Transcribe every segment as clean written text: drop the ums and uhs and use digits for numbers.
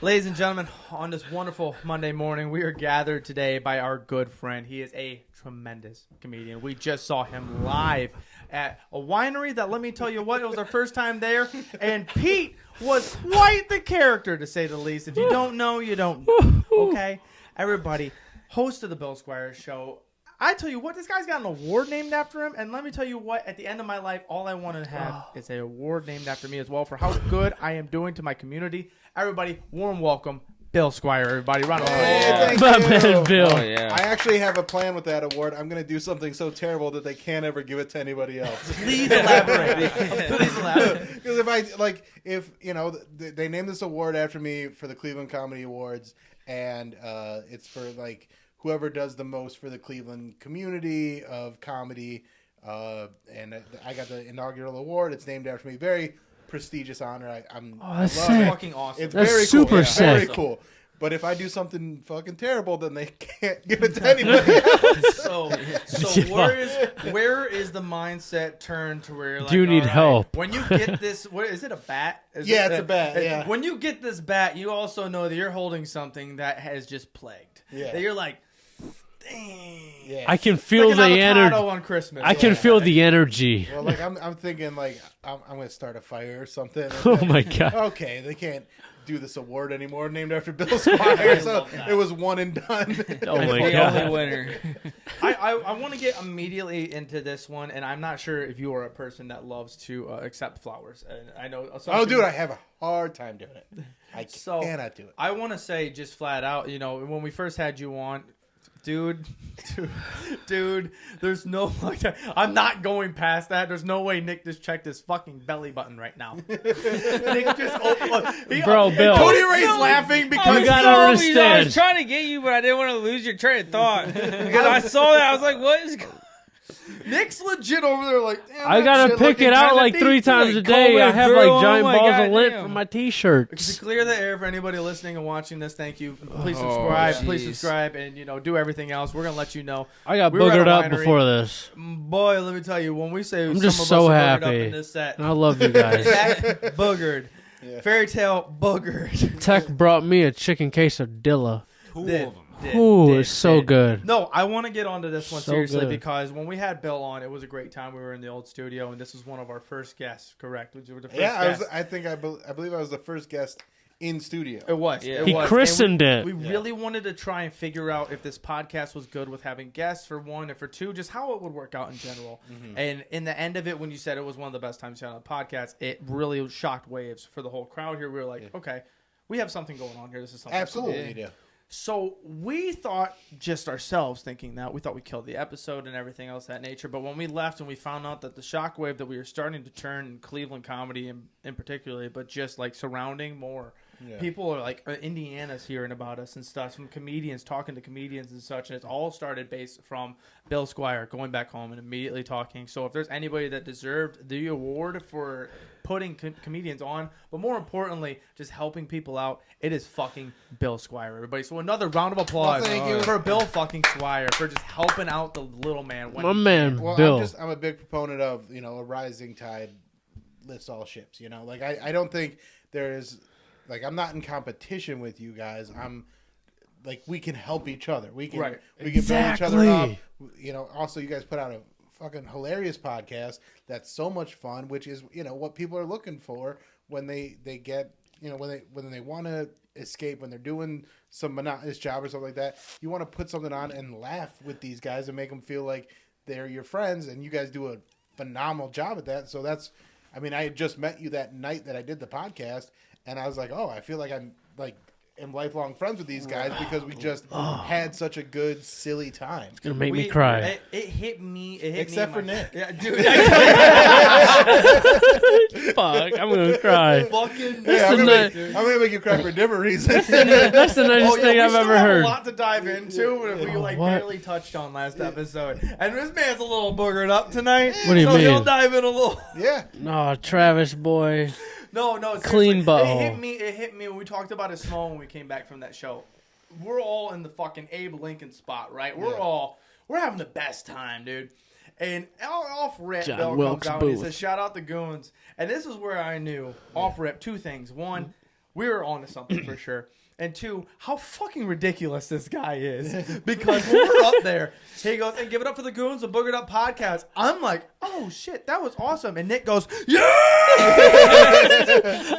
Ladies and gentlemen, on this wonderful Monday morning, we are gathered today by our good friend. He is a tremendous comedian. We just saw him live at a winery that, let me tell you what, it was our first time there. And Pete was quite the character, to say the least. If you don't know, you don't know. Okay? Everybody, host of the Bill Squire Show. I tell you what, this guy's got an award named after him, and let me tell you what, at the end of my life, all I want to have is an award named after me as well for how good I am doing to my community. Everybody, warm welcome, Bill Squire, everybody. Round of applause. Thank you. Bill. Oh, yeah. I actually have a plan with that award. I'm going to do something so terrible that they can't ever give it to anybody else. Please elaborate. Please elaborate. Because they named this award after me for the Cleveland Comedy Awards, and it's for whoever does the most for the Cleveland community of comedy. And I got the inaugural award. It's named after me. Very prestigious honor. That's I love sick. it. Fucking awesome. It's That's very super cool. sick. Very cool. But if I do something fucking terrible, then they can't give it to anybody else. So where is the mindset turned to where you're like, Do you need help? When you get this, what is it, a bat? It's a bat. Yeah. When you get this bat, you also know that you're holding something that has just plagued. Yeah. That you're like, dang. Yeah. I can feel like the an avocado energy. on Christmas. I can feel the energy. Well, I'm thinking I'm going to start a fire or something. Oh my god. Okay, they can't do this award anymore named after Bill Squire, so it was one and done. Oh my The god. only winner. I want to get immediately into this one, and I'm not sure if you are a person that loves to accept flowers. And I know. Dude, I have a hard time doing it. I cannot do it. I want to say just flat out, when we first had you on, dude, there's no I'm not going past that. There's no way Nick just checked his fucking belly button right now. Nick just Bro, Bill. Cody Ray's laughing because You gotta I understand. was trying to get you, but I didn't want to lose your train of thought. Because I saw that. I was like, what is going on? Nick's legit over there like, damn, I that gotta shit pick looking it out kinda like deep. 3 times a Like, day. call I me have girl, like giant oh my balls of lint goddamn. for my To t-shirts. clear the air for anybody listening and watching this, thank you. Please Oh, subscribe. jeez. Please subscribe and do everything else. We're gonna let you know. I got We were at boogered a up winery. before this. Boy, let me tell you, when we say I'm some just of so us are boogered up happy. in this set, And I love you guys. that boogered, Yeah. fairy tale boogered. Tech brought me a chicken quesadilla. Did. Ooh, it's so good. No, I want to get onto this one So seriously good. because when we had Bill on, it was a great time. We were in the old studio, and this was one of our first guests. Correct? You were the first guest. I believe I was the first guest in studio. It was. Yeah. It He was. christened And it. We really wanted to try and figure out if this podcast was good with having guests, for one, and for two, just how it would work out in general. Mm-hmm. And in the end of it, when you said it was one of the best times you had on the podcast, it really shocked waves for the whole crowd here. We were like, okay, we have something going on here. This is something. Absolutely, cool. you do. So we thought, just ourselves thinking that, we thought we killed the episode and everything else of that nature. But when we left and we found out that the shockwave that we were starting to turn in Cleveland comedy in particularly, but just like surrounding more. Yeah. People are like, Indiana's hearing about us and stuff, from comedians talking to comedians and such. And it's all started based from Bill Squire going back home and immediately talking. So if there's anybody that deserved the award for putting comedians on, but more importantly, just helping people out, it is fucking Bill Squire, everybody. So another round of applause Well, thank you. for Bill fucking Squire for just helping out the little man. When My man, Well, Bill. I'm a big proponent of, a rising tide lifts all ships, I don't think there is, I'm not in competition with you guys. I'm we can help each other. We can Right. build each other up. Exactly. Also you guys put out a fucking hilarious podcast that's so much fun, which is, what people are looking for when they get, when they want to escape, when they're doing some monotonous job or something like that. You want to put something on and laugh with these guys and make them feel like they're your friends, and you guys do a phenomenal job at that. So I had just met you that night that I did the podcast, and I was like, oh, I feel like I'm am lifelong friends with these guys because we just had such a good, silly time. It's gonna make me cry. It hit me. Except for Nick. Yeah, dude. Fuck, I'm gonna cry. Fucking Yeah, I'm the gonna make you cry for a different reason. That's the nicest thing we I've still ever have heard. a lot to dive into, but we what? barely touched on last episode. And this man's a little boogered up tonight. What do you so mean? he'll dive in a little. Yeah. No, Travis boy. No, seriously. Clean butthole. It hit me when we talked about it small when we came back from that show. We're all in the fucking Abe Lincoln spot, right? We're having the best time, dude. And off rip, John Bill Wilkes comes out and he Booth. says, shout out the goons. And this is where I knew, off rip, two things. One, we were on to something for sure. And two, how fucking ridiculous this guy is. Because when we're up there, he goes, and give it up for the Goons, the Boogered Up podcast. I'm like, oh shit, that was awesome. And Nick goes, yeah!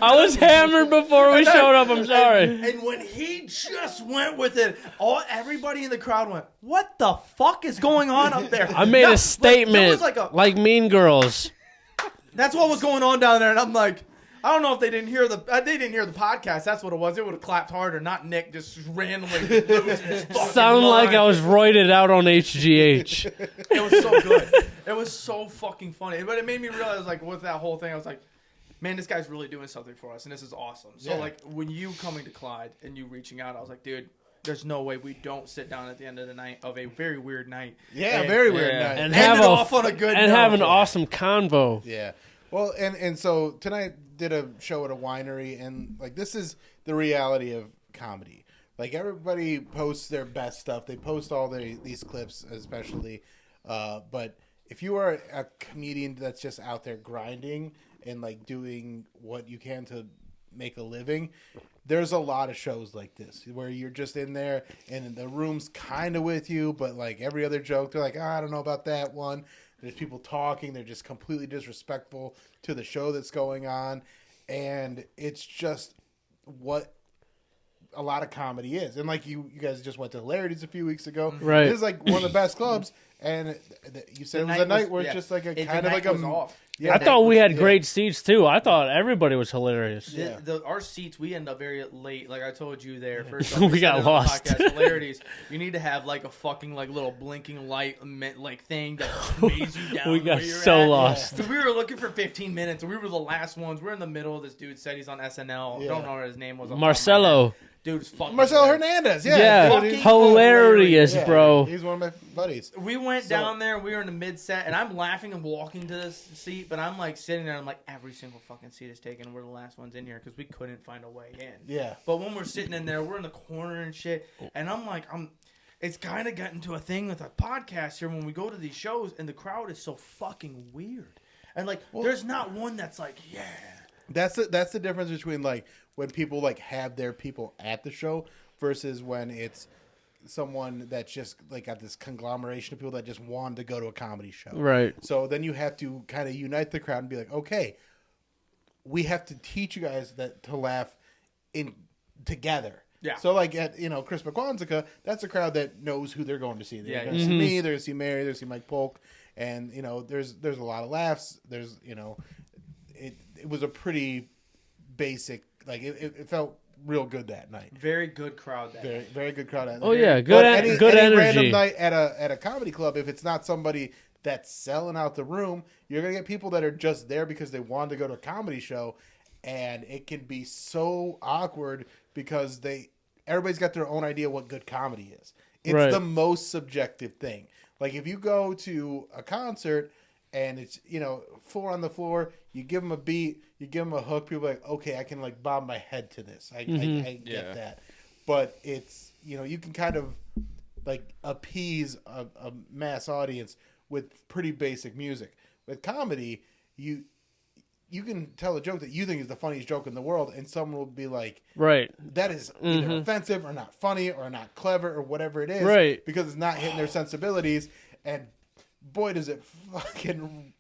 I was hammered before we showed up. I'm sorry. And when he just went with it, everybody in the crowd went, what the fuck is going on up there? I made a statement There was like Mean Girls. That's what was going on down there. And I'm like, I don't know if they didn't hear the podcast. That's what it was. It would have clapped harder, not Nick just randomly losing his fucking Sound like mind. I was roided out on HGH. It was so good. It was so fucking funny. But it made me realize, like, with that whole thing, I was like, man, this guy's really doing something for us, and this is awesome. So, like, when you coming to Clyde and you reaching out, I was like, dude, there's no way we don't sit down at the end of the night of a very weird night. Yeah, very weird night. And have it off on a good and note. have an awesome convo. Yeah. Well, and so tonight did a show at a winery, and like this is the reality of comedy. Like everybody posts their best stuff. They post all these clips, especially. But if you are a comedian that's just out there grinding and like doing what you can to make a living, there's a lot of shows like this where you're just in there and the room's kind of with you, but like every other joke, they're like, oh, I don't know about that one. There's people talking. They're just completely disrespectful to the show that's going on. And it's just what a lot of comedy is. And like you guys just went to Hilarities a few weeks ago. Right. This is like one of the best clubs. And you said it was a night where it's just like a kind of like a... off. Yeah, I thought we had great seats, too. I thought everybody was hilarious. Yeah. Our seats, we end up very late. Like I told you there. First We got lost. Hilarities. You need to have like a fucking like little blinking light like thing that maze you down. We got where you're so at. lost. So we were looking for 15 minutes, and we were the last ones. We're in the middle. This dude said he's on SNL. Yeah. Don't know what his name was. Marcelo. Dude's fucking Marcelo hilarious. Hernandez. Yeah, fucking hilarious, Yeah, bro. He's one of my buddies. We went down there. We were in the mid set, and I'm laughing and walking to this seat, but I'm like sitting there. I'm like, every single fucking seat is taken. We're the last ones in here because we couldn't find a way in. Yeah. But when we're sitting in there, we're in the corner and shit, and I'm like, it's kind of gotten to a thing with a podcast here when we go to these shows, and the crowd is so fucking weird, and like, there's not one that's like, yeah. That's the difference between like when people like have their people at the show versus when it's someone that's just like got this conglomeration of people that just wanted to go to a comedy show. Right. So then you have to kind of unite the crowd and be like, okay, we have to teach you guys that to laugh in together. Yeah. So like at Chris McQuanzica, that's a crowd that knows who they're going to see. They're going to see me. They're going to see Mary. They're going to see Mike Polk, and there's a lot of laughs. There's it was a pretty basic, like it felt real good that night. Very good crowd that Very night. very good crowd. Oh yeah, But good any energy. random night at a comedy club, if it's not somebody that's selling out the room, you're gonna get people that are just there because they wanted to go to a comedy show, and it can be so awkward because everybody's got their own idea what good comedy is. It's Right. the most subjective thing. Like if you go to a concert and it's four on the floor, you give them a beat, you give them a hook, people are like, okay, I can like bob my head to this. I get that. But it's you can kind of like appease a mass audience with pretty basic music. With comedy, you can tell a joke that you think is the funniest joke in the world, and someone will be like, Right. that is either offensive or not funny or not clever or whatever it is, Right. because it's not hitting their sensibilities. And boy, does it fucking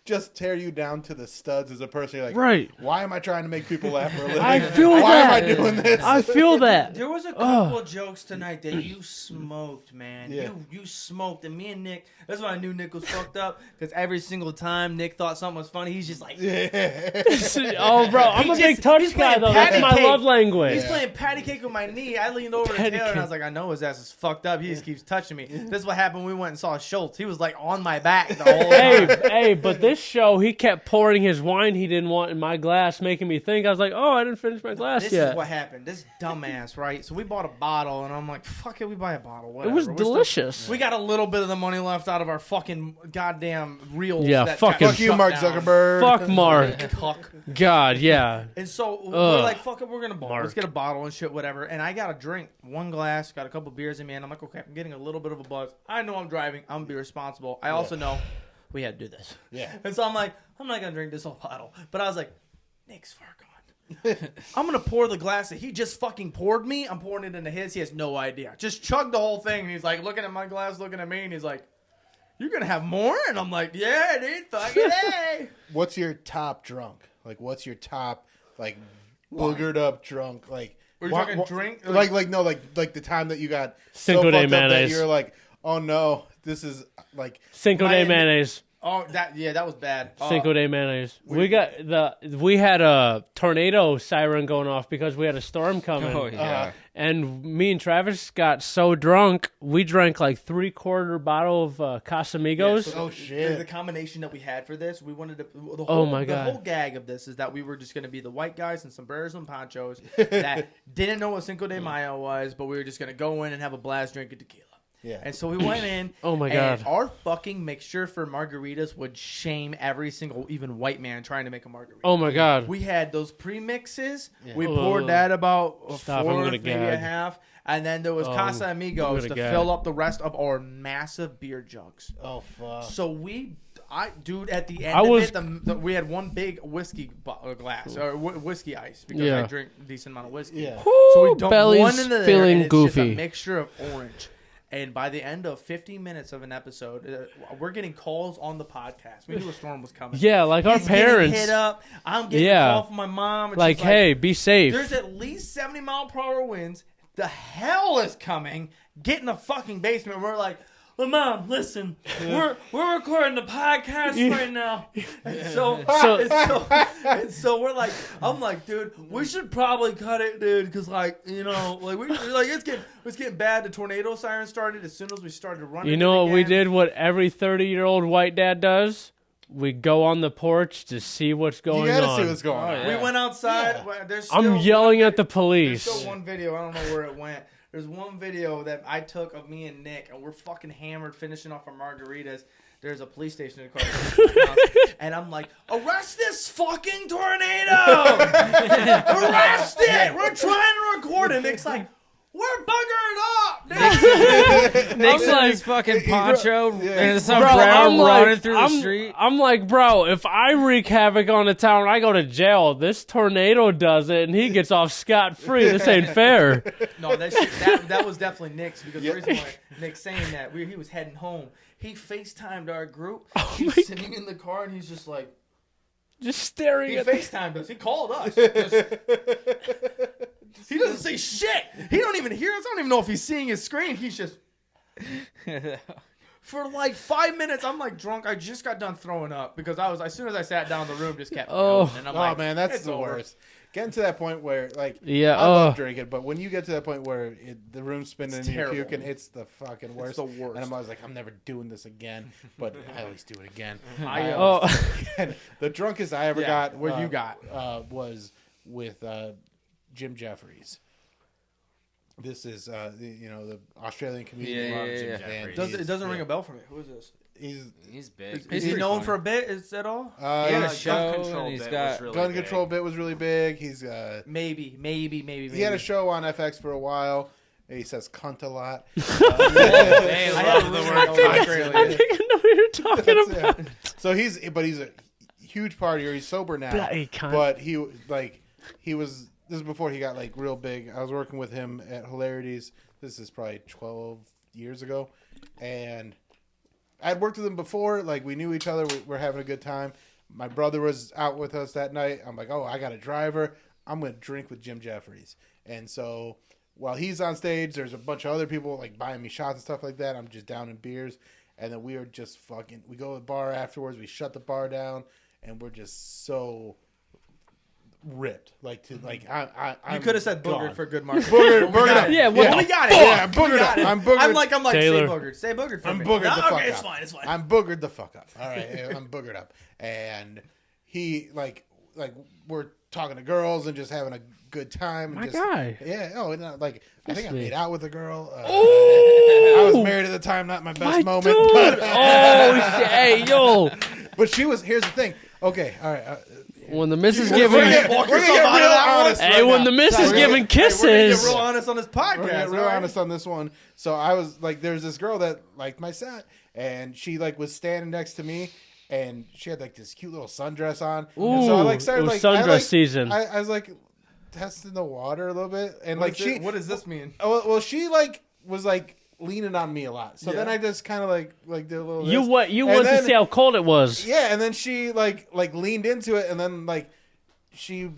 just tear you down to the studs as a person. You're like, Right. why am I trying to make people laugh for a living? I feel why that. am I doing this? I feel that. There was a couple of jokes tonight that you smoked, man. Yeah. You smoked, and me and Nick. That's when I knew Nick was fucked up, because every single time Nick thought something was funny, he's just like, Oh, bro, I'm a big he's touch playing guy, though. patty That's my cake. love language. He's playing patty cake with my knee. I leaned over to Patty Taylor, and I cake. was like, I know his ass is fucked up. He just keeps touching me. This is what happened when we went and saw Schultz. He was like on my back the whole time. Hey, but this show, he kept pouring his wine he didn't want in my glass, making me think. I was like, oh, I didn't finish my glass This yet. is what happened. This dumbass, right? So we bought a bottle, and I'm like, fuck it, we buy a bottle. It Whatever. was We're still- delicious. we got a little bit of the money left out of our fucking goddamn reels. Yeah, that fucking- got Fuck you, shut Mark down. Zuckerberg. Fuck Mark. Cuck. God, yeah. And so we're Ugh. like, fuck it, we're gonna Mark. let's get a bottle and shit, whatever. And I got a drink, one glass, got a couple beers in me, and I'm like, okay, I'm getting a little bit of a buzz. I know I'm driving. I'm gonna be responsible. I also know we had to do this. Yeah. And so I'm like, I'm not gonna drink this whole bottle. But I was like, Nick's far gone. I'm going to pour the glass that he just fucking poured me. I'm pouring it into his. He has no idea. Just chug the whole thing. And he's like looking at my glass, looking at me. And he's like, you're going to have more? And I'm like, yeah, dude, fucking hey. What's your top drunk? Like, what's your top, like, boogered up drunk? Like, We're talking drink? Like the time that you got Cinco so de fucked up that mayonnaise. you're like, oh no, this is like Cinco de mayonnaise. Oh, that was bad. Cinco de mayonnaise. We had a tornado siren going off because we had a storm coming. Oh yeah. And me and Travis got so drunk, we drank like 3/4 bottle of Casamigos. Oh, shit. The combination that we had for this, we wanted to. The whole, Oh, my God. The whole gag of this is that we were just going to be the white guys in sombreros and ponchos that didn't know what Cinco de Mayo was, but we were just going to go in and have a blast drinking tequila. Yeah. And so we went in. Oh, my and God. our fucking mixture for margaritas would shame every single, even white man trying to make a margarita. Oh my God. We had those premixes. Yeah. We poured that about a Stop, I'm fourth, gonna maybe a gag. half. And then there was Casa I'm Amigos gonna to gag. fill up the rest of our massive beer jugs. oh fuck. So dude, at the end I of was- it, we had one big whiskey glass, or whiskey ice, because Yeah. I drink a decent amount of whiskey. Yeah. So we dumped belly's one into there, feeling and it's just goofy. a mixture of orange. And by the end of 50 minutes of an episode, we're getting calls on the podcast. We knew a storm was coming. Yeah, like our He's getting parents. hit up. I'm getting Yeah. a call from my mom. And Like, she's hey, be safe. there's at least 70 mile per hour winds. The hell is coming. Get in the fucking basement. We're like, well, Mom, listen, we're recording the podcast right now. And so we're like, I'm like, dude, we should probably cut it, dude, because like, you know, like it's getting bad. The tornado siren started as soon as we started running. You know what we again. did? What every 30-year-old white dad does? We go on the porch to see what's going You gotta on. see what's going on. We went outside. Yeah. Well, there's I'm still yelling one at the There's police. still one video. I don't know where it went. There's one video that I took of me and Nick, and we're fucking hammered, finishing off our margaritas. There's a police station across the house, and I'm like, arrest this fucking tornado! Arrest it! We're trying to record it. Nick's like, we're buggered up, dude. Nick's I'm in his fucking poncho and some Bro, brown running like, through the street. I'm like, bro, if I wreak havoc on the town, I go to jail. This tornado does it, and he gets off scot-free. This ain't fair. No, that was definitely Nick's, because the reason why Nick's saying that, he was heading home. He FaceTimed our group. He's sitting in the car, and he's just like, Just staring he at FaceTimed us. He called us. He doesn't say shit. He don't even hear us. I don't even know if he's seeing his screen. He's just... For like 5 minutes, I'm like drunk. I just got done throwing up because as soon as I sat down, the room just kept going. And I'm like, man, that's it's the over. worst. Getting to that point where, like, Yeah, I love drinking, but when you get to that point where the room's spinning It's and you're terrible. puking, it's the fucking worst. the worst. And I'm always like, I'm never doing this again, but I always do it again. Oh, The drunkest I ever got, where you got? was with Jim Jeffries. This is the Australian comedian. Yeah, Love yeah, Jim yeah. Jeffries. It doesn't ring a bell for me. Who is this? He's big. Is he known for a bit? Is that all? He had a gun show, control and he's bit got was really Gun big. control bit was really big. He's Maybe. he had a show on FX for a while. He says cunt a lot. They love the word cunt. I think I know what you're talking about. Yeah. So he's a huge partier. He's sober now, Bloody cunt. but he was. This is before he got like real big. I was working with him at Hilarities. This is probably 12 years ago, and I'd worked with him before. Like we knew each other. We were having a good time. My brother was out with us that night. I'm like, oh, I got a driver. I'm gonna drink with Jim Jeffries. And so while he's on stage, there's a bunch of other people like buying me shots and stuff like that. I'm just down in beers, and then we are just fucking. We go to the bar afterwards. We shut the bar down, and we're just so ripped. Like You could have said boogered for good marketing. Boogered up. Yeah, Well, we got it. Yeah, We boogered got up. it. I'm boogered. I'm like, Taylor. say boogered for I'm me. boogered the fuck okay, up. it's fine. I'm boogered the fuck up. All right, I'm boogered up. And he like we're talking to girls and just having a good time. And My just, guy. Yeah. Oh, and, I think I me. made out with a girl. I was married at the time. Not my best My moment. dude. But, Oh, shit. Hey, yo. but she was. Here's the thing. Okay. All right. When the missus We're giving... gonna get real honest. Hey, right when now. the missus Sorry, giving We're gonna kisses... get real honest on this podcast. We're gonna get real all right? honest on this one. So I was like, there's this girl that liked my set, and she like was standing next to me, and she had like this cute little sundress on. Ooh, and so I like started it was like sundress season. I was like testing the water a little bit, and like what does this mean? well, she like was like leaning on me a lot. So then I just kind of like did a little. You wanted to see how cold it was. Yeah, and then she like leaned into it, and then like she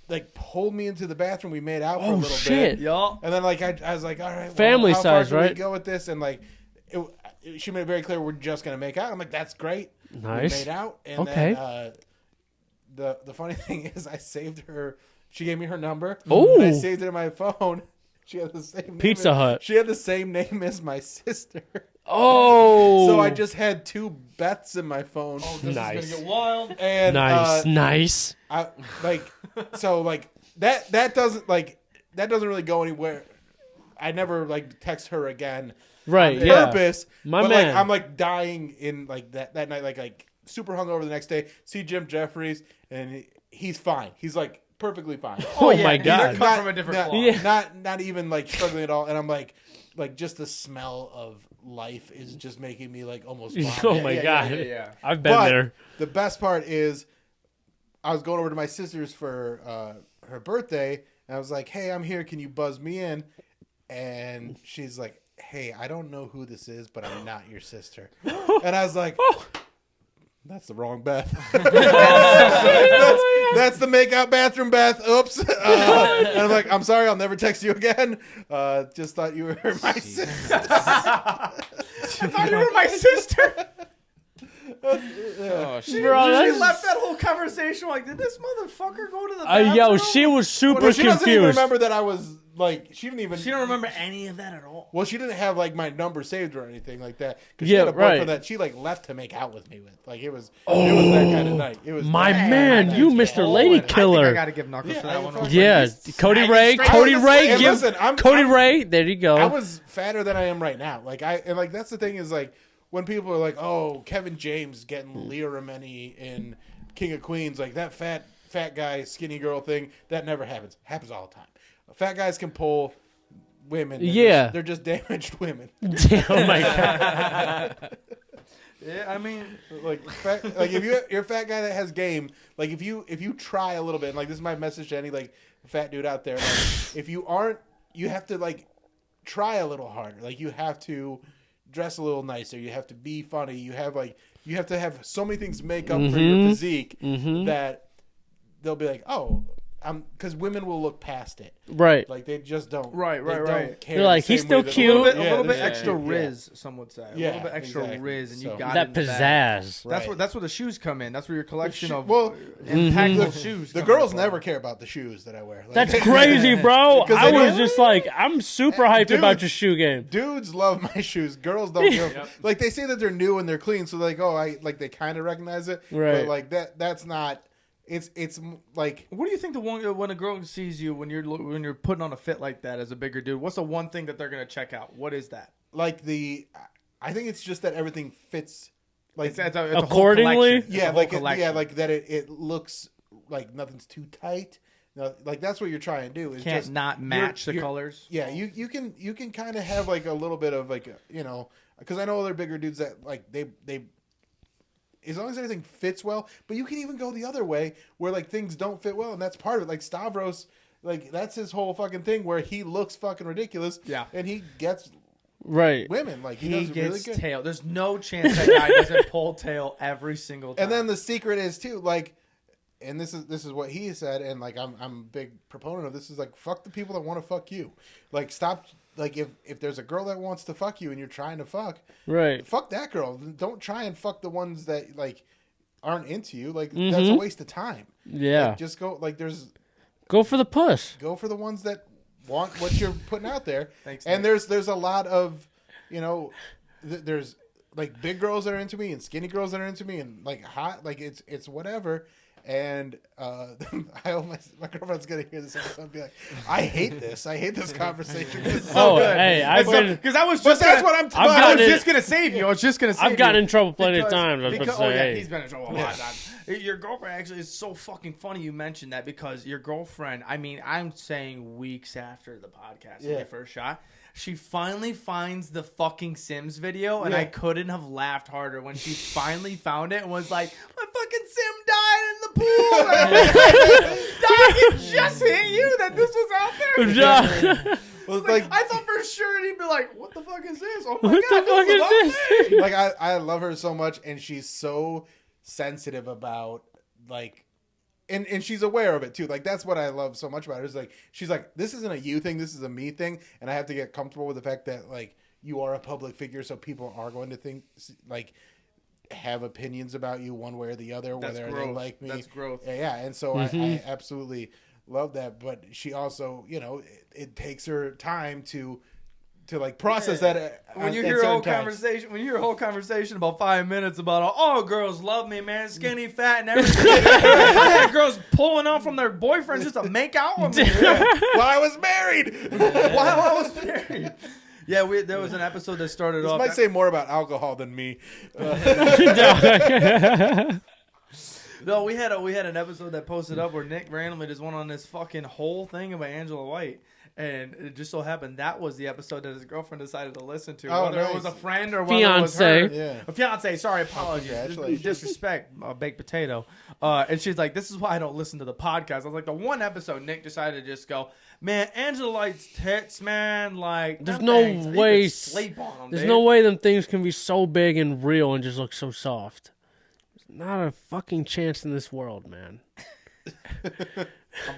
like pulled me into the bathroom. We made out for a little bit. Y'all. And then like I was like, all right, Family how size, far can right? we go with this? And like she made it very clear we're just gonna make out. I'm like, that's great. Nice. We made out, and Okay. then the funny thing is, I saved her. She gave me her number. Ooh. I saved it in my phone. She had the same Pizza name Hut. She had the same name as my sister. Oh. So I just had two Beths in my phone. Oh, this Nice. is gonna get wild. And nice. I like so like that doesn't really go anywhere. I never like text her again. Right, On yeah. purpose. My but man. like I'm like dying in like that night, like super hungover the next day. See Jim Jeffries, and he's fine. He's like perfectly fine. Oh yeah, my he's God. cut from a different cloth. Yeah. Not even like struggling at all. And I'm like just the smell of life is just making me like almost vomit. Oh my God. Yeah. I've been But there. the best part is I was going over to my sister's for her birthday, and I was like, hey, I'm here. Can you buzz me in? And she's like, hey, I don't know who this is, but I'm not your sister. And I was like, that's the wrong Beth. that's the makeout bathroom Beth. Oops. And I'm like, I'm sorry, I'll never text you again. Just thought you were my sister. I thought you were my sister. Oh, shit. Bro, She that's- left that whole conversation like, did this motherfucker go to the bathroom? Yo, she was super Well, she doesn't even confused. remember that I was like, she didn't even. She don't remember any of that at all. Well, she didn't have like my number saved or anything like that. Because Yeah, she had a boyfriend right. that she like left to make out with me with. Like it was that kind of night. It was My that man, kind of you night. Mr. Lady I Killer. got to give Knuckles Yeah, for that I one. fucking- Yeah, Cody Ray, straight Cody up. Ray, And give listen, Cody Ray. There you go. I was fatter than I am right now. Like that's the thing is like when people are like, oh, Kevin James getting Leah Remini in King of Queens, like that fat guy skinny girl thing, that never happens. Happens all the time. Fat guys can pull women. They're just damaged women. Oh my God. Yeah, I mean, Like if you're a fat guy that has game, like if you try a little bit, and like this is my message to any like fat dude out there, like if you aren't, you have to like try a little harder. Like you have to dress a little nicer. You have to be funny. You have to have so many things to make up for your physique that they'll be like, oh, because women will look past it. Right. Like they just don't. Right. Don't care They're like, the he's same still way that- cute. a little bit this is extra cute, riz, some would say. A Yeah, little bit extra exactly. riz, and you So- got That it in the bag. pizzazz. Right. That's where the shoes come in. That's where your collection of well, impactful shoes. The come girls in. never care about the shoes that I wear. Like, That's crazy, bro. 'Cause I they was don't- just like, I'm super hyped Dude. about your shoe game. Dudes love my shoes. Girls don't. Like they say that they're new and they're clean, so like, oh, I like they kind of recognize it. Right. But like that's not. It's like What do you think when a girl sees you when you're putting on a fit like that as a bigger dude? What's the one thing that they're gonna check out? What is that? I think it's just that everything fits. Like It's a whole Accordingly? collection. It's a yeah, whole like collection. like that. It looks like nothing's too tight. No, like that's what you're trying to do. Is Can't just not match the you're- colors. Yeah, you can kind of have like a little bit of like because I know other bigger dudes that like they as long as everything fits well, but you can even go the other way where like things don't fit well, and that's part of it. Like Stavros, like that's his whole fucking thing where he looks fucking ridiculous. Yeah. and he gets Right. women. Like he, He does really gets good. tail. There's no chance that guy doesn't pull tail every single time. And then the secret is too like. And this is what he said, and like I'm a big proponent of this. Is like fuck the people that want to fuck you. Like stop. Like if there's a girl that wants to fuck you and you're trying to fuck, Right. fuck that girl. Don't try and fuck the ones that like aren't into you. Like that's a waste of time. Yeah. Like, just go Go for the push. go for the ones that want what you're putting out there. Thanks, and Nick. there's a lot of there's like big girls that are into me and skinny girls that are into me and like hot, like it's whatever. And I hope my girlfriend's gonna hear this episode and be like, "I hate this. I hate this conversation." It's so good. Hey, because I was But just that's what I'm. I was just gonna save you. I was just gonna save you. I've gotten in trouble plenty of Because- times. I was about to say, hey. he's been in trouble a lot of times. Your girlfriend actually is so fucking funny you mentioned that because your girlfriend, I mean, I'm saying weeks after the podcast when we first shot, she finally finds the fucking Sims video, and I couldn't have laughed harder when she finally found it and was like, my fucking Sim died in the pool. And I was like, Doc, it just hit you that this was out there. Well, Like, I thought for sure he'd be like, what the fuck is this? Oh my What God, the fuck this is is this? like I love her so much, and she's so sensitive about like, and she's aware of it too. Like that's what I love so much about her. Is like she's like, this isn't a you thing, this is a me thing, and I have to get comfortable with the fact that like you are a public figure, so people are going to think like have opinions about you one way or the other, That's whether growth. they like me. That's growth. Yeah, and so I absolutely love that. But she also, you know, it takes her time to like process that. When you at hear a whole certain times. conversation, about 5 minutes about all girls love me, man, skinny, fat, and everything. I had girls pulling out from their boyfriends just to make out with me While I was married. while I was married. Yeah, there was an episode that started This off. might say more about alcohol than me. No, we had an episode that posted up where Nick randomly just went on this fucking whole thing about Angela White. And it just so happened that was the episode that his girlfriend decided to listen to. Oh, Whether nice. it was a friend or whether it was her. Fiance. Yeah. A fiance, sorry, apologies. Congratulations. Disrespect, baked potato. And she's like, this is why I don't listen to the podcast. I was like, the one episode Nick decided to just go, man, Angela White's tits, man, like, There's them no things, you could way- sleep on them, There's dude. no way them things can be so big and real and just look so soft. There's not a fucking chance in this world, man.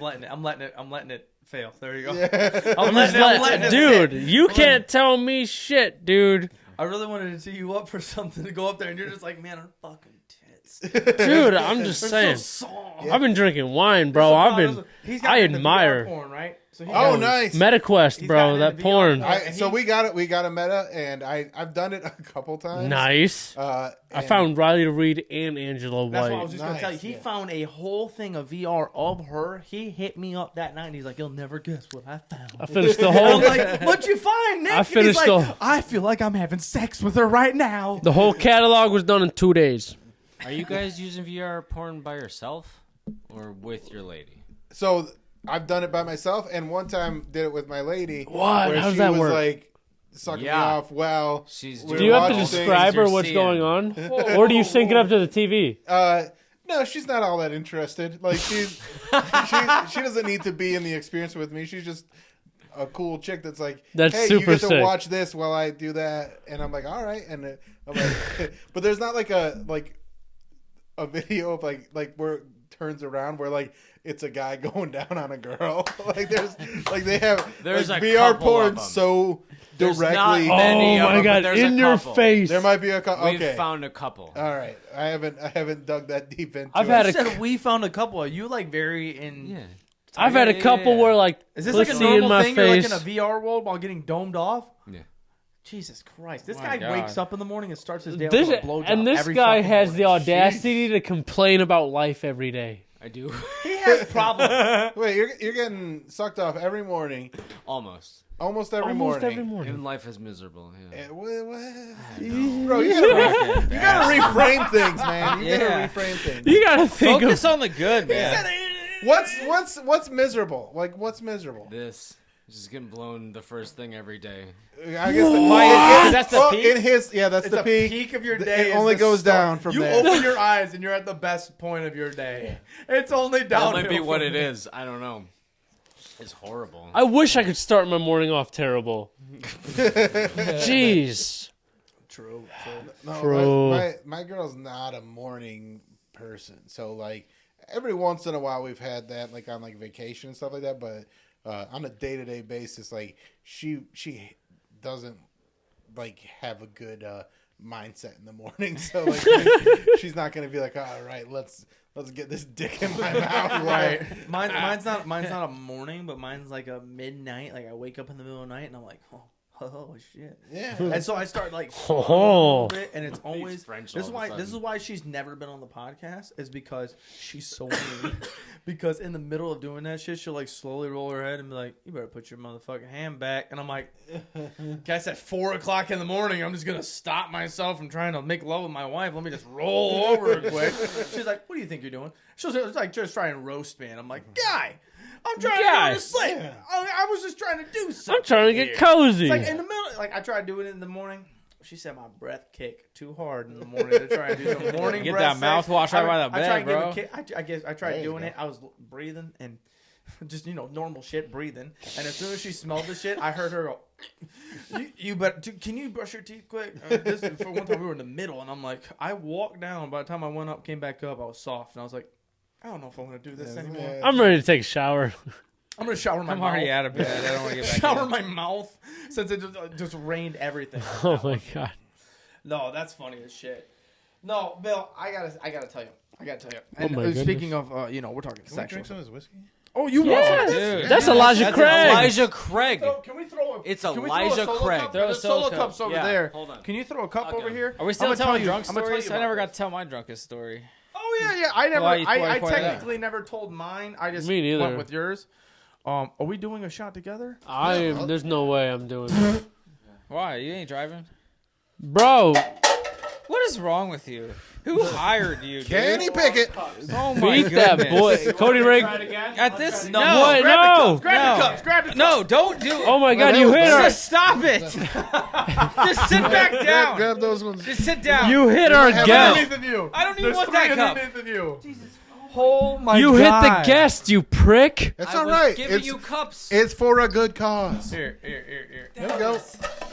I'm letting it fail. There you go. Yeah. I'm letting it Dude, sit. you can't tell me shit, dude. I really wanted to tee you up for something to go up there, and you're just like, man, I'm fucking tits. Dude, I'm just They're saying. so soft. I've been drinking wine, bro. He's got I into VR admire. porn, right? So he Oh, got- nice. MetaQuest, He's bro. gotten That into VR porn. porn. So we got a meta, and I've done it a couple times. Nice. I I found Riley Reid and Angela That's White. what I was just gonna tell you. Nice, He yeah. found a whole thing of VR of her. He hit me up that night. And he's like, "You'll never guess what I found." I finished the And I'm whole like, "What'd you find, Nick?" I And he's finished like, the- I feel like I'm having sex with her right now. the whole catalog was done in 2 days. Are you guys using VR porn by yourself or with your lady? So I've done it by myself, and one time did it with my lady. What? Where How does she that was work? like sucking me Yeah. off. Well, She's we Do you were have to watching things. describe her you're what's seeing. going on? Or do you sync it up to the TV? No, she's not all that interested. Like she doesn't need to be in the experience with me. She's just a cool chick that's like, That's hey, super you get to sick. watch this while I do that, and I'm like, all right, and I'm like, but there's not like a video of like where it turns around where like it's a guy going down on a girl. Like there's like they have There's like a VR couple of porn them. so There's not directly. many Oh of my them, but god, there's a in your couple. face. There might be a We've okay. found a couple. All right, I haven't dug that deep into. I've it. had You a- said we found a couple. Are you like very in? Yeah. I've had a couple where like Is this like a pussy normal in my thing? You're like face. in a VR world while getting domed off? Yeah. Jesus Christ! This My guy God. wakes up in the morning and starts his day This, with a blowjob. and this every guy fucking has the morning. audacity to complain about life every day. I do. He has problems. Wait, you're getting sucked off every morning, Almost. almost every Almost morning. every morning. Even life is miserable. Yeah. Bro, you gotta reframe things, man. You Yeah. gotta reframe things. You gotta think Focus of on the good, man. What's miserable? Like what's miserable? This. Just getting blown the first thing every day. I guess That's the well, peak? in his that's It's the the peak. of your It day. is only the goes start. down from you there. open your eyes and you're at the best point of your day. It's only That downhill. might be what from it there. is. I don't know. It's horrible. I wish I could start my morning off terrible. Jeez. True. No, True. my girl's not a morning person, so like every once in a while we've had that like on like vacation and stuff like that, but on a day-to-day basis, like she doesn't like have a good mindset in the morning, so like she's not gonna be like, all right, let's get this dick in my mouth, Right. Mine's not a morning, but mine's like a midnight. Like I wake up in the middle of the night and I'm like, oh, oh shit. Yeah. And so I start like Oh. a little bit, and it's always French this is all of a why sudden. she's never been on the podcast is because she's so mean. Because in the middle of doing that shit, she'll like slowly roll her head and be like, "You better put your motherfucking hand back." And I'm like, "Guys, at 4:00 in the morning, I'm just gonna stop myself from trying to make love with my wife. Let me just roll over her quick." She's like, "What do you think you're doing?" She'll like just try and roast me, and I'm like, "Guy, I'm trying to go to sleep. I was just trying to do something. I'm trying to get here." cozy. It's like in the middle, like I tried doing it in the morning. She said my breath kicked too hard in the morning to try and do some morning Get breath that sex. mouthwash right by the I tried bed, and give bro. a kick. I guess I tried There you doing go. it. I was breathing and just normal shit breathing. And as soon as she smelled the shit, I heard her go, "You better. Can you brush your teeth quick?" This for one time we were in the middle, and I'm like, I walked down. By the time I went up, came back up, I was soft, and I was like, I don't know if I want to do this anymore. Yeah. I'm ready to take a shower. I'm gonna shower my I'm mouth. already out of bed. I don't want to get back Shower in. my mouth since it just rained everything. Oh my god. No, that's funny as shit. No, Bill, I gotta tell you. And my goodness. speaking of, we're talking Can we sexual. drink some of his whiskey? Oh, you Yeah, want dude. that's Elijah That's Craig. Elijah Craig. Can we throw a? It's can we Elijah throw a solo Craig. Cup? Throw a There's solo solo cup. cups over Yeah, there. hold on. Can you throw a cup Okay. over here? Are we still I'm gonna telling tell drunk I'm gonna tell stories? you I never about got to tell my drunkest story. Oh yeah. I Why you I pointed that? technically never told mine. I just Me neither. went with yours. Are we doing a shot together? There's no way I'm doing that. Why? You ain't driving? Bro, What is wrong with you? Who hired you, dude? Kenny Pickett. Oh my beat that goodness. boy. Cody Ray. At this, No, no, What? grab the No. cups. Grab No. the cups. Grab the cups. no, don't do. Oh my god, that you was hit better. our Just stop it. Just sit back down. Grab those ones. Just sit down. you hit our have guest. Underneath of you. I don't even There's want three that cup. underneath of you. Oh my You hit the guest, you prick. That's I all was right. giving you cups. It's for a good cause. Here. There we go.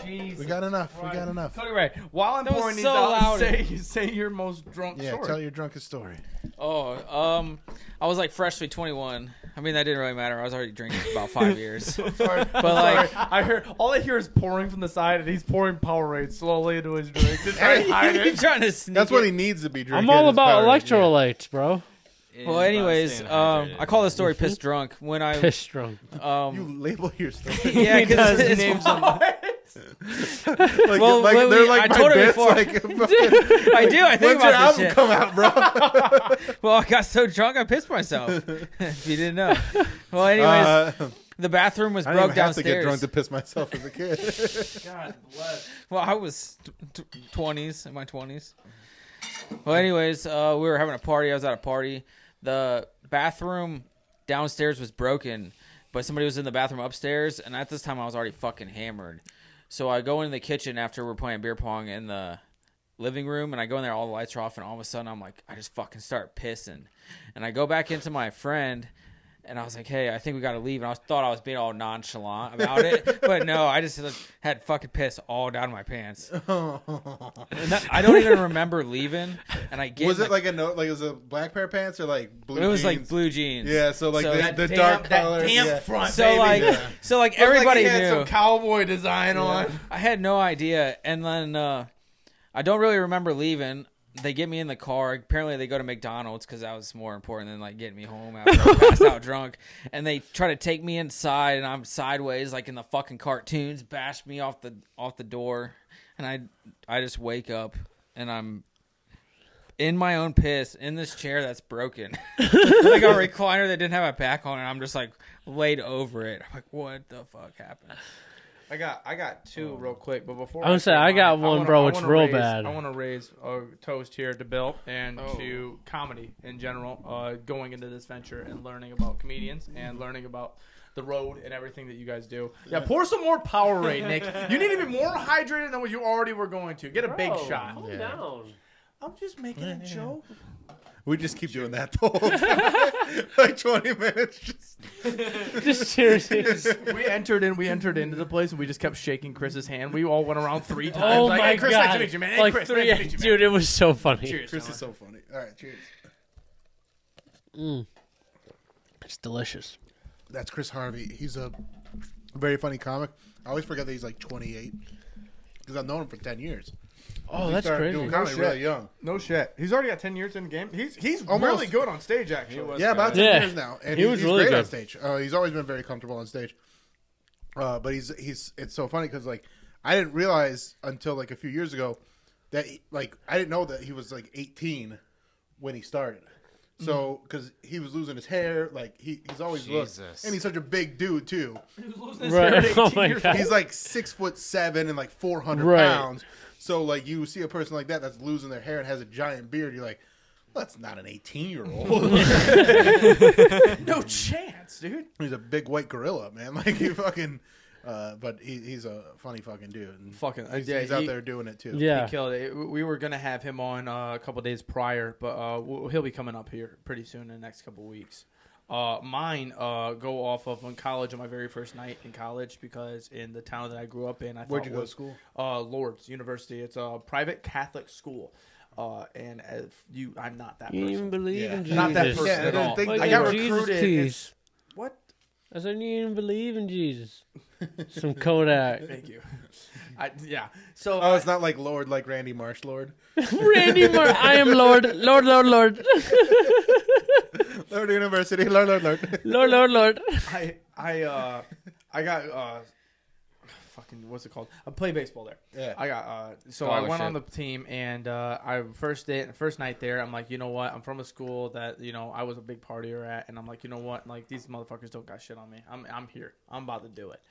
Jesus. We got enough. We got enough. Cody Ray, while I'm That was pouring these so out, loud. say your most drunk Yeah, story. tell your drunkest story. Oh, I was like freshly 21. I mean, that didn't really matter. I was already drinking for about 5 years. Sorry, But like, I heard all I hear is pouring from the side, and he's pouring Powerade slowly into his drink. Just trying to hide he's it. trying to sneak That's what it. he needs to be drinking. I'm all is about Powerade, electrolytes, bro. Well, anyways, I call the story "Piss Drunk" when I Piss drunk. Yeah. You label your story. yeah, He does because names like, Well, like well, they're like I my told her bits. before. Like, I do. I think when's your about album this shit. come out, bro? Well, I got so drunk I pissed myself. If you didn't know. Well, anyways, the bathroom was I didn't broke even have to downstairs. get drunk to piss myself as a kid. God bless. Well, I was 20s, in my 20s. Well, anyways, we were having a party. I was at a party. The bathroom downstairs was broken, but somebody was in the bathroom upstairs, and at this time I was already fucking hammered. So I go into the kitchen after we're playing beer pong in the living room, and I go in there, all the lights are off, and all of a sudden I'm like, I just fucking start pissing. And I go back into my friend, and I was like, hey, I think we got to leave. And I thought I was being all nonchalant about it. But no, I just had fucking piss all down my pants. And I don't even remember leaving. And I get Was it like a note? Like it was a black pair of pants or like blue? it was jeans? like blue jeans. Yeah, so like the Damn- dark color. that damp yeah. front, So baby. like, Yeah. so like Looked like everybody he had knew. some cowboy design on. I had no idea. And then I don't really remember leaving. They get me in the car. Apparently, they go to McDonald's because that was more important than like getting me home after I passed out drunk. And they try to take me inside, and I'm sideways like in the fucking cartoons. Bash me off the door, and I just wake up and I'm in my own piss in this chair that's broken, like a recliner that didn't have a back on, and I'm just like laid over it. I'm like, what the fuck happened? I got two real quick, but before I would say I got one, bro. It's real raise, bad. I want to raise a toast here to Bill and to comedy in general. Going into this venture and learning about comedians and learning about the road and everything that you guys do. Yeah, pour some more Powerade, Nick. You need to be more hydrated than what you already were going to. Get a big shot. Calm down. I'm just making a joke. We just keep doing that the whole time. Like 20 minutes. Just seriously. We entered into the place and we just kept shaking Chris's hand. We all went around 3 times. Oh like, my hey, Chris, god! nice to meet you, man. Hey, Like Chris, three, nice to meet you, man. dude. It was so funny. Cheers. Chris fella. is so funny. All right, cheers. It's delicious. That's Chris Harvey. He's a very funny comic. I always forget that he's like 28 because I've known him for 10 years. Oh, He that's started crazy. doing comedy really young. No shit. He's already got 10 years in the game. He's Almost. really good on stage, actually. Yeah, about 10 Yeah. years now. And He was he's really great on good. stage. He's always been very comfortable on stage. But he's it's so funny because like I didn't realize until like a few years ago that I didn't know that he was like 18 when he started. So because he was losing his hair, like he's always looked, and he's such a big dude too. He was losing his hair at 18 years old. He's like 6'7" and like 400 Right. pounds. So like you see a person like that's losing their hair and has a giant beard, you're like, well, that's not an 18-year-old. No chance, dude. He's a big white gorilla, man. Like he fucking. But he's a funny fucking dude. And Fucking he's out there doing it too. Yeah. He killed it. We were gonna have him on a couple days prior, but he'll be coming up here pretty soon in the next couple weeks. Mine go off of in college on my very first night in college because in the town that I grew up in, Where'd you go to school? Lourdes University. It's a private Catholic school. And I'm not that You person. even believe in Jesus? Not that person Yeah, at all. think- I got Jesus recruited. keys. What? I said, you even believe in Jesus? Some Kodak. Thank you. Yeah. So Oh, it's not like Lord, like Randy Marsh, Lord. Randy Martin. I am Lord. Lord, Lord, Lord. Lord University, Lord, Lord, Lord. Lord, Lord, Lord. I got fucking what's it called? I play baseball there. Yeah. I got so I went on the team and I first night there. I'm like, you know what? I'm from a school that I was a big partier at, and I'm like, you know what? Like these motherfuckers don't got shit on me. I'm here. I'm about to do it.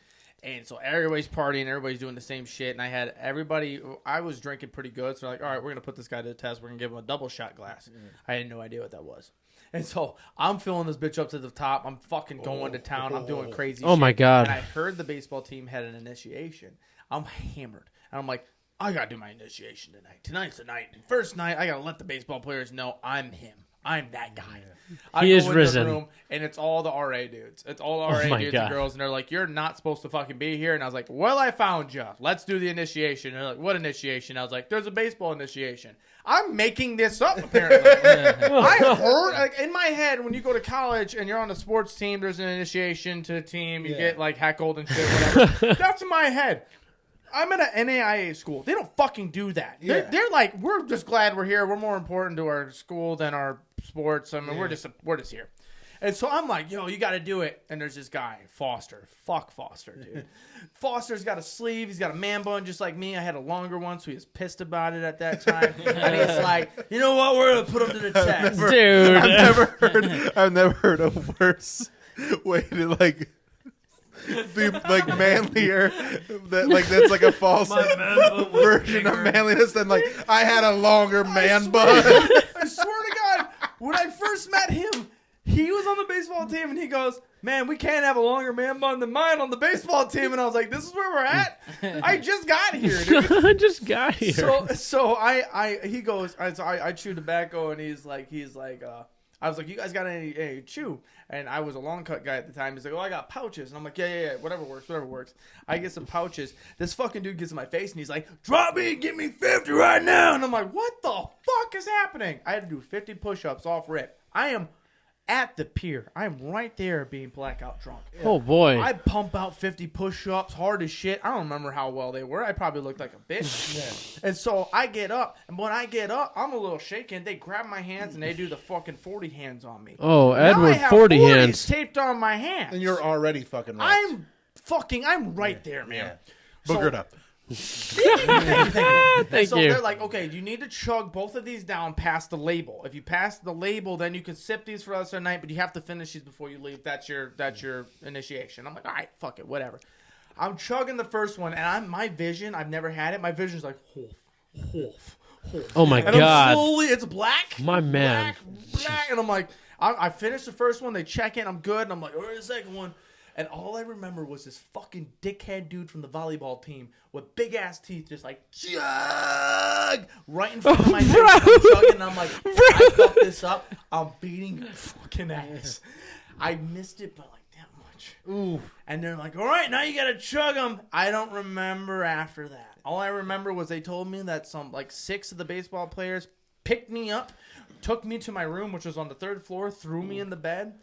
And so everybody's partying, everybody's doing the same shit, and I had everybody. I was drinking pretty good, so like, all right, we're gonna put this guy to the test. We're gonna give him a double shot glass. I had no idea what that was. And so I'm filling this bitch up to the top. I'm fucking going to town. I'm doing crazy shit. Oh, my God. And I heard the baseball team had an initiation. I'm hammered. And I'm like, I got to do my initiation tonight. Tonight's the night. First night, I got to let the baseball players know I'm him. I'm that guy. I He go is in risen. The room, and it's all the RA dudes. It's all the RA my dudes God. and girls. And they're like, you're not supposed to fucking be here. And I was like, well, I found you. Let's do the initiation. And they're like, what initiation? I was like, there's a baseball initiation. I'm making this up, apparently. I heard, like, in my head, when you go to college and you're on a sports team, there's an initiation to a team. You get, like, heckled and shit, whatever. That's in my head. I'm at an NAIA school. They don't fucking do that. Yeah. They're like, we're just glad we're here. We're more important to our school than our sports. I mean, we're just here. And so I'm like, yo, you got to do it. And there's this guy, Foster. Fuck Foster, dude. Foster's got a sleeve. He's got a man bun just like me. I had a longer one, so he was pissed about it at that time. And he's like, you know what? We're going to put him to the test. Dude. I've never heard a worse way to like be like manlier. That's like a false version of manliness than like I had a longer man bun. I swear to God, when I first met him, he was on the baseball team, and he goes, man, we can't have a longer man bun than mine on the baseball team. And I was like, this is where we're at? I just got here, dude. I just got here. So he goes, I chew tobacco, and he's like, I was like, you guys got any chew? And I was a long cut guy at the time. He's like, oh, I got pouches. And I'm like, yeah, whatever works. I get some pouches. This fucking dude gets in my face, and he's like, drop me and give me 50 right now. And I'm like, what the fuck is happening? I had to do 50 push-ups off rip. I am at the pier. I am right there being blackout drunk. Oh, boy. I pump out 50 push-ups hard as shit. I don't remember how well they were. I probably looked like a bitch. Yeah. And so I get up, and when I get up, I'm a little shaken. They grab my hands, and they do the fucking 40 hands on me. Oh, Now I Edward, have 40 40s hands. taped on my hands. And you're already fucking right. I'm right there, man. Boogered up. Thank So you. they're like, okay, you need to chug both of these down past the label. If you pass the label, then you can sip these for the rest of the night, but you have to finish these before you leave. That's your initiation. I'm like, all right, fuck it, whatever. I'm chugging the first one, and my vision, I've never had it. My vision's like, hoof. Oh, my And God. I'm slowly, it's black. My man. Black. And I'm like, I finished the first one. They check in. I'm good. And I'm like, where's the second one? And all I remember was this fucking dickhead dude from the volleyball team with big ass teeth, just like chug right in front of my face. I'm chugging, and I'm like, I fucked this up. I'm beating your fucking ass. I missed it by like that much. Ooh. And they're like, all right, now you gotta chug them. I don't remember after that. All I remember was they told me that some like 6 of the baseball players picked me up, took me to my room, which was on the 3rd floor, threw me in the bed.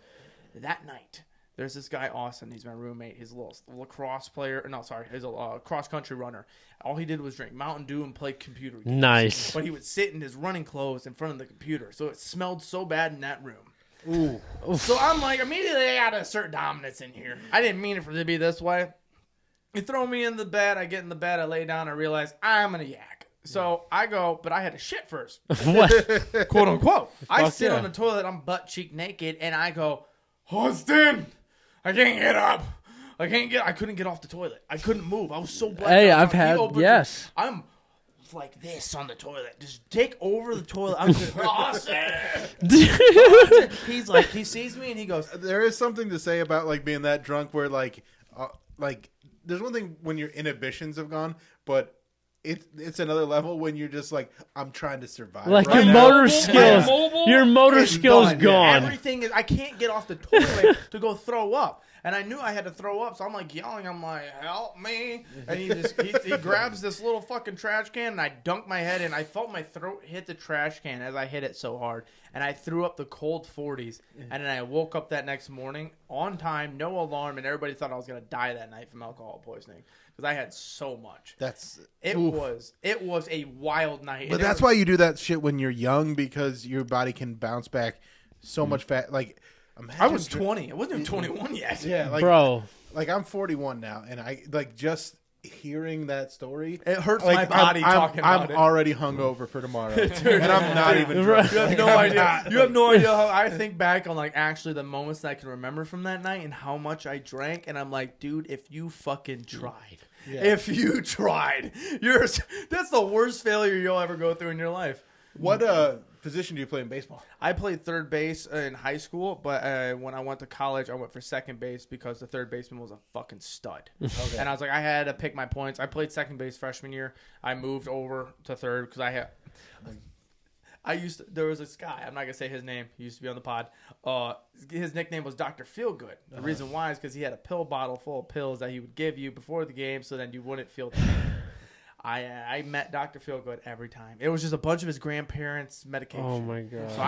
That night, there's this guy, Austin. He's my roommate. He's a little lacrosse player. No, sorry. He's a cross-country runner. All he did was drink Mountain Dew and play computer games. Nice. But he would sit in his running clothes in front of the computer. So it smelled so bad in that room. Ooh. So I'm like, immediately I got to assert dominance in here. I didn't mean it for it to be this way. You throw me in the bed. I get in the bed. I lay down. I realize I'm gonna yak. So I go, but I had to shit first, What? quote unquote. I Fuck sit yeah. on the toilet. I'm butt cheek naked, and I go, Austin, I can't get up. I couldn't get off the toilet. I couldn't move. I was so black. Hey, out. I've He had opened yes. it. I'm like this on the toilet. Just take over the toilet. I'm just Austin. He's like, he sees me and he goes, There is something to say about like being that drunk where like there's one thing when your inhibitions have gone, but it's another level when you're just like, I'm trying to survive. Like right your now. motor skills, your motor It's skills done. gone. Everything is. I can't get off the toilet to go throw up, and I knew I had to throw up, so I'm like yelling. I'm like, "Help me!" And he grabs this little fucking trash can, and I dunk my head in. I felt my throat hit the trash can as I hit it so hard, and I threw up the cold 40s. And then I woke up that next morning on time, no alarm, and everybody thought I was gonna die that night from alcohol poisoning because I had so much. It was a wild night. But that's why you do that shit when you're young, because your body can bounce back so much fast. Like, I was 20. I wasn't even 21 yet. Yeah, like, Bro. Like I'm 41 now, and I like just hearing that story. It hurts Like, my body talking about I'm it. already hungover for tomorrow, and I'm not even drunk. You have no idea. You have no idea how I think back on like actually the moments that I can remember from that night and how much I drank, and I'm like, dude, if you fucking tried. Yeah. If you tried, that's the worst failure you'll ever go through in your life. What position do you play in baseball? I played third base in high school, but when I went to college, I went for second base because the third baseman was a fucking stud. Okay. And I was like, I had to pick my points. I played second base freshman year. I moved over to third because there was this guy, I'm not going to say his name, he used to be on the pod. His nickname was Dr. Feelgood. The reason why is because he had a pill bottle full of pills that he would give you before the game so then you wouldn't feel the pain. I met Dr. Feelgood every time. It was just a bunch of his grandparents' medication. Oh my god. So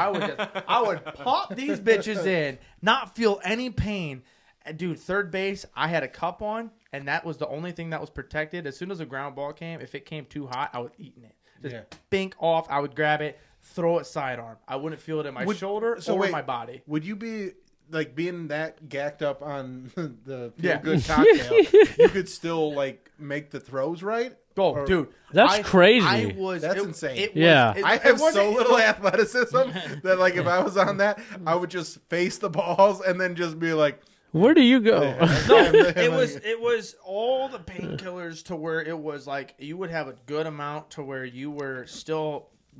I would pop these bitches in, not feel any pain. And dude, third base, I had a cup on, and that was the only thing that was protected. As soon as a ground ball came, if it came too hot, I was eating it. Just bink off, I would grab it, throw it sidearm. I wouldn't feel it in my shoulder or my body. Would you be like being that gacked up on the good cocktail? You could still like make the throws right? Oh, dude, that's crazy. That's insane. I have so little athleticism that like if I was on that, I would just face the balls and then just be like, where do you go? It was all the painkillers to where it was like you would have a good amount to where you were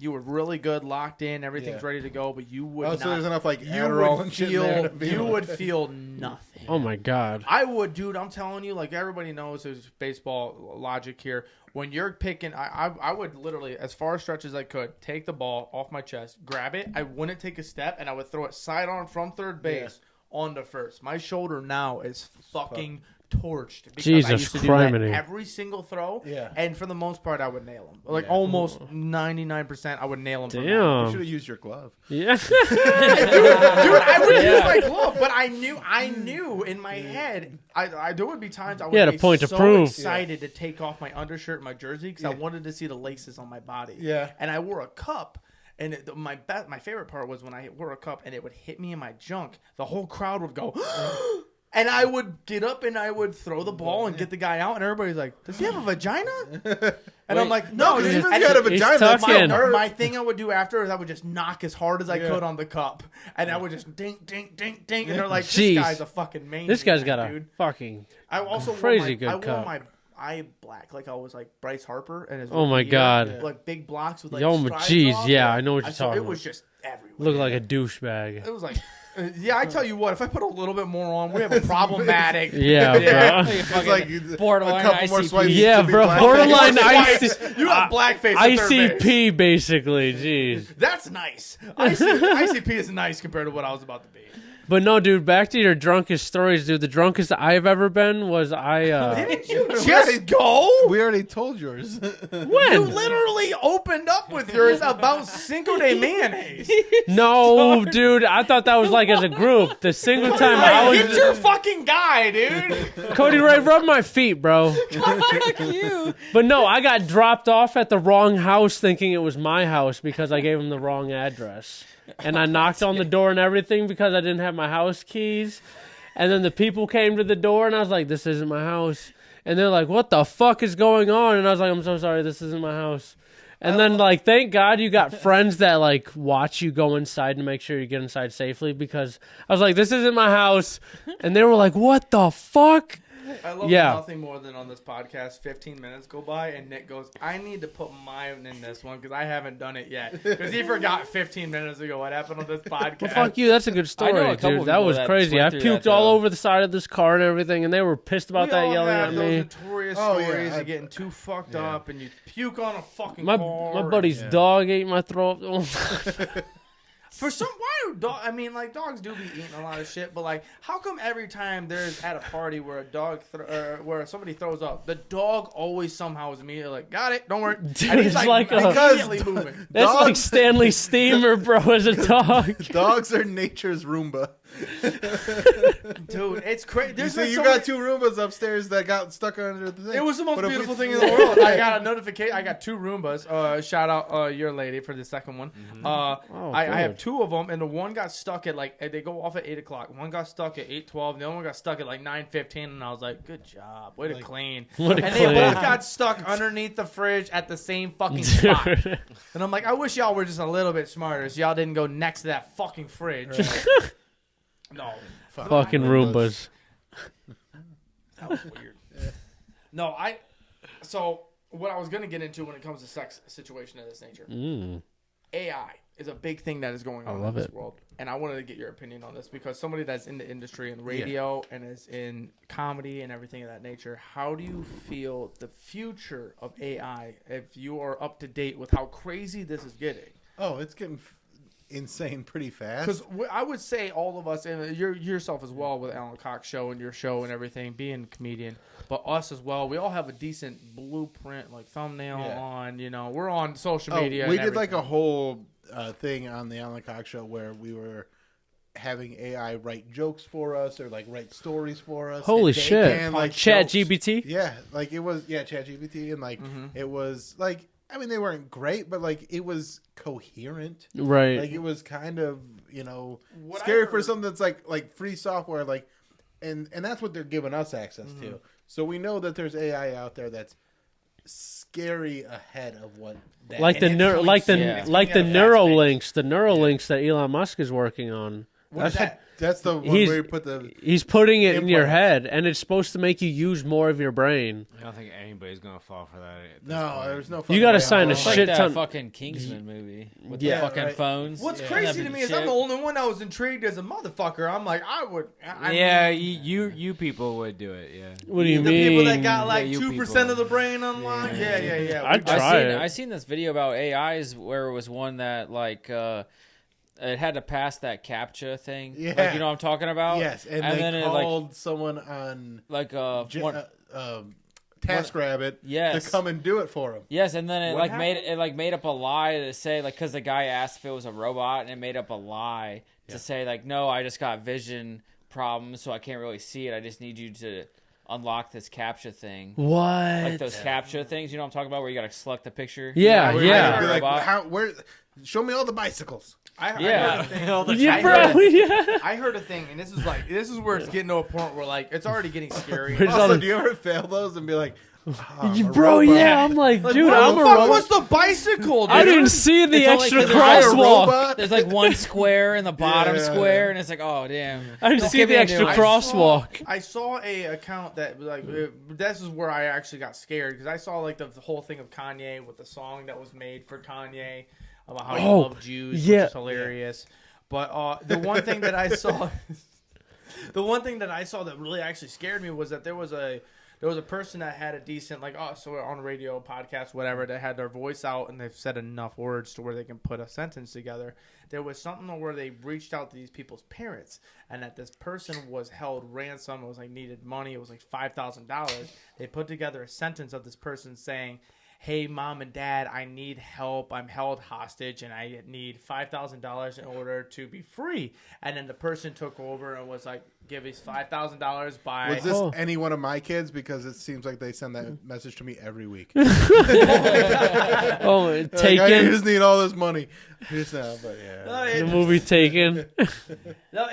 really good, locked in, everything's ready to go, but you would not. So there's enough like Adderall and shit there to you would feel nothing. Oh my god. I would, dude. I'm telling you, like everybody knows there's baseball logic here. When you're picking, I would literally, as far stretch as I could, take the ball off my chest, grab it. I wouldn't take a step, and I would throw it sidearm from third base onto first. My shoulder now is fucking torched because Jesus I used to do Christ. that every single throw. Yeah. And for the most part, I would nail them. Like almost 99%, I would nail them. You Damn. should have used your glove. Yeah. Dude, I would use my glove, but I knew in my head, there would be times I would had a be point to so prove. excited to take off my undershirt and my jersey because I wanted to see the laces on my body. Yeah. And I wore a cup. And my favorite part was when I wore a cup and it would hit me in my junk. The whole crowd would go, and I would get up and I would throw the ball and get the guy out. And everybody's like, "Does he have a vagina?" And I'm like, "No, because dude." even if you had a vagina, that's tucking. My thing I would do after is I would just knock as hard as I could on the cup, and I would just dink, dink, dink, dink, and they're like, Jeez. "This guy's a fucking maniac." This guy's got dude. a fucking I also crazy wore good cup. my eye black, like I was like Bryce Harper and his. Oh my rookie year, God. Like big blocks with like. Yo, strides jeez, off. yeah, I know what you're So talking It about. was just everywhere. Look like a douchebag. It was like. Yeah, I tell you what. If I put a little bit more on, we have a problematic. Yeah, bro. It's like borderline a couple more ICP. swipes. Yeah, to be bro. black. Borderline You have blackface. at third base. ICP, basically. Jeez. That's nice. ICP is nice compared to what I was about to be. But no, dude, back to your drunkest stories, dude. The drunkest I've ever been was Didn't you just go? We already told yours. You when? literally opened up with yours about Cinco de Mayonnaise. No, dude. I thought that was like as a group. The single time I Get was your fucking guy, dude. Cody Ray, rub my feet, bro. Fuck you. But no, I got dropped off at the wrong house thinking it was my house because I gave him the wrong address. And I knocked on the door and everything because I didn't have my house keys. And then the people came to the door, and I was like, this isn't my house. And they're like, what the fuck is going on? And I was like, I'm so sorry, this isn't my house. And then, like, thank God you got friends that, like, watch you go inside to make sure you get inside safely, because I was like, this isn't my house. And they were like, what the fuck? I love nothing more than on this podcast, 15 minutes go by, and Nick goes, I need to put mine in this one because I haven't done it yet. Because he forgot 15 minutes ago what happened on this podcast. Well, fuck you. That's a good story, know a couple dude. That people was that crazy. I went through puked that, all though. over the side of this car and everything, and they were pissed about that, yelling at those me. notorious stories of getting too fucked up and you puke on a fucking My car. buddy's dog ate my throat. For some, why do dogs? I mean, like, dogs do be eating a lot of shit, but like, how come every time there's at a party where a dog, where somebody throws up, the dog always somehow is immediately like, got it, don't worry. Dude, And he's it's like immediately moving. That's like Stanley Steamer, bro, as a dog. Dogs are nature's Roomba. Dude, it's crazy. You see, you got two Roombas upstairs that got stuck under the thing. It was the most But if beautiful we- thing in the world. I got a notification. I got two Roombas. Shout out your lady for the second one. I have good. two of them, and the one got stuck at like they go off at 8 o'clock. One got stuck at 8:12. The other one got stuck at like 9:15, and I was like, "Good job, way to clean." Way to And clean. they both got stuck underneath the fridge at the same fucking spot. And I'm like, I wish y'all were just a little bit smarter, so y'all didn't go next to that fucking fridge. No. Fucking Roombas. That was weird. No, so what I was going to get into when it comes to sex situation of this nature, AI is a big thing that is going on in this world. And I wanted to get your opinion on this because somebody that's in the industry and radio and is in comedy and everything of that nature, how do you feel the future of AI if you are up to date with how crazy this is getting? Oh, it's getting insane pretty fast. Because I would say all of us, and yourself as well with Alan Cox show and your show and everything, being a comedian, but us as well, we all have a decent blueprint, like thumbnail on, we're on social media. We and did like a everything. whole thing on the Alan Cox show where we were having AI write jokes for us or like write stories for us. Holy And they shit. can, like, Chat jokes. GPT? Yeah, like it was, ChatGPT, and like it was like, I mean, they weren't great, but like it was coherent. Right. Like it was kind of, What I scary heard- for something that's like free software, like, and that's what they're giving us access to. So we know that there's AI out there that's scary ahead of what. That like the And it's coming soon. It's like the coming at a fast Neuralinks that Elon Musk is working on. What is that? That's the one He's- where you put the. He's putting it in your Implants. head, and it's supposed to make you use more of your brain. I don't think anybody's gonna fall for that. at this No, point. there's no. You fucking gotta way sign I'm a It's wrong. like shit that ton- fucking Kingsman movie with Yeah, the fucking right. phones. What's Yeah. crazy to me is I'm Chip. the only one that was intrigued as a motherfucker. I'm like, I would. Yeah, you people would do it. Yeah. What do you the mean? people that got like you 2% people. of the brain unlocked. Yeah. I'd try it. I seen this video about AIs where it was one that like it had to pass that CAPTCHA thing. Yeah. Like, you know what I'm talking about? Yes, and then they it like called someone on one, TaskRabbit Yes. to come and do it for him. yes, and then it What like made up a lie to say like because the guy asked if it was a robot and it made up a lie to say like no, I just got vision problems so I can't really see it. I just need you to unlock this CAPTCHA thing. What? Like those CAPTCHA things, you know what I'm talking about, where you got to select the picture. Yeah, Where yeah. you'd be like, Robot. where? Show me all the bicycles. I heard Yeah. a thing. Yeah, bro. Yeah. I heard a thing, and this is where it's getting to a point where like it's already getting scary. Where's all Also, the- do you ever fail those and be like, I'm a Bro, robot. yeah, I'm like, dude, What I'm the a fuck robot. was the bicycle? Dude? I didn't see the It's only extra 'cause there's a crosswalk. robot? There's like one square in the bottom Yeah. square, and it's like, oh damn. I didn't Don't see give the me a extra new- crosswalk. I saw a account that like this is where I actually got scared because I saw like the whole thing of Kanye with the song that was made for Kanye about how he Oh, loved Jews, yeah. which is hilarious. But the one thing that I saw, that really actually scared me was that there was a person that had a decent so on radio, podcast, whatever, that had their voice out and they've said enough words to where they can put a sentence together. There was something where they reached out to these people's parents and that this person was held ransom. It was like needed money. It was like $5,000. They put together a sentence of this person saying, hey, mom and dad, I need help. I'm held hostage, and I need $5,000 in order to be free. And then the person took over and was like, give us $5,000 by. Was this Oh. any one of my kids? Because it seems like they send that message to me every week. Oh, Like, I Taken. just need all this money. Just now, but yeah. The movie Taken. No,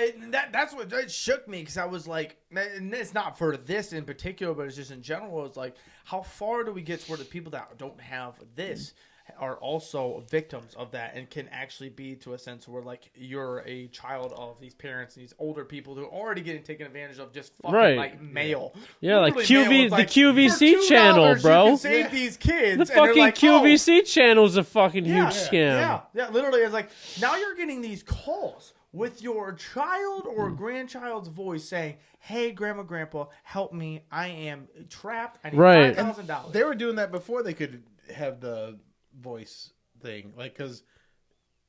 that's what it shook me because I was like, and it's not for this in particular, but it's just in general. It's like, how far do we get to where the people that don't have this are also victims of that and can actually be to a sense where like you're a child of these parents and these older people who are already getting taken advantage of just fucking Right. like mail. Yeah, like Literally mail. It's the QVC for $2 channel, bro. You can save these kids. The And they're fucking like, QVC channel is a fucking huge scam. Yeah, literally, it's like now you're getting these calls with your child or grandchild's voice saying, "Hey, grandma, grandpa, help me! I am trapped. I need Right. $5,000." They were doing that before they could have the voice thing. Like, because,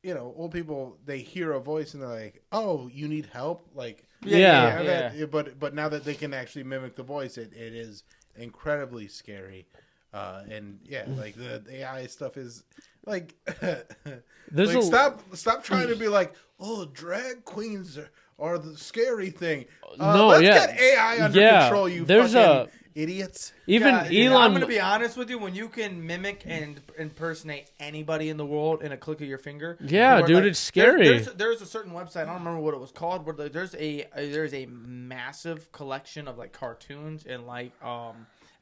you know, old people, they hear a voice and they're like, oh, you need help? Like, Yeah. But now that they can actually mimic the voice, it is incredibly scary. And yeah, like the AI stuff is like, There's like a- stop trying to be like, oh, drag queens are the scary thing. No, let's yeah. get AI under Yeah, control. You there's fucking idiots. Even I'm Elon. gonna be honest with you. When you can mimic and impersonate anybody in the world in a click of your finger, Yeah, where, dude, like, it's scary. There's a certain website. I don't remember what it was called. Where there's a massive collection of like cartoons and like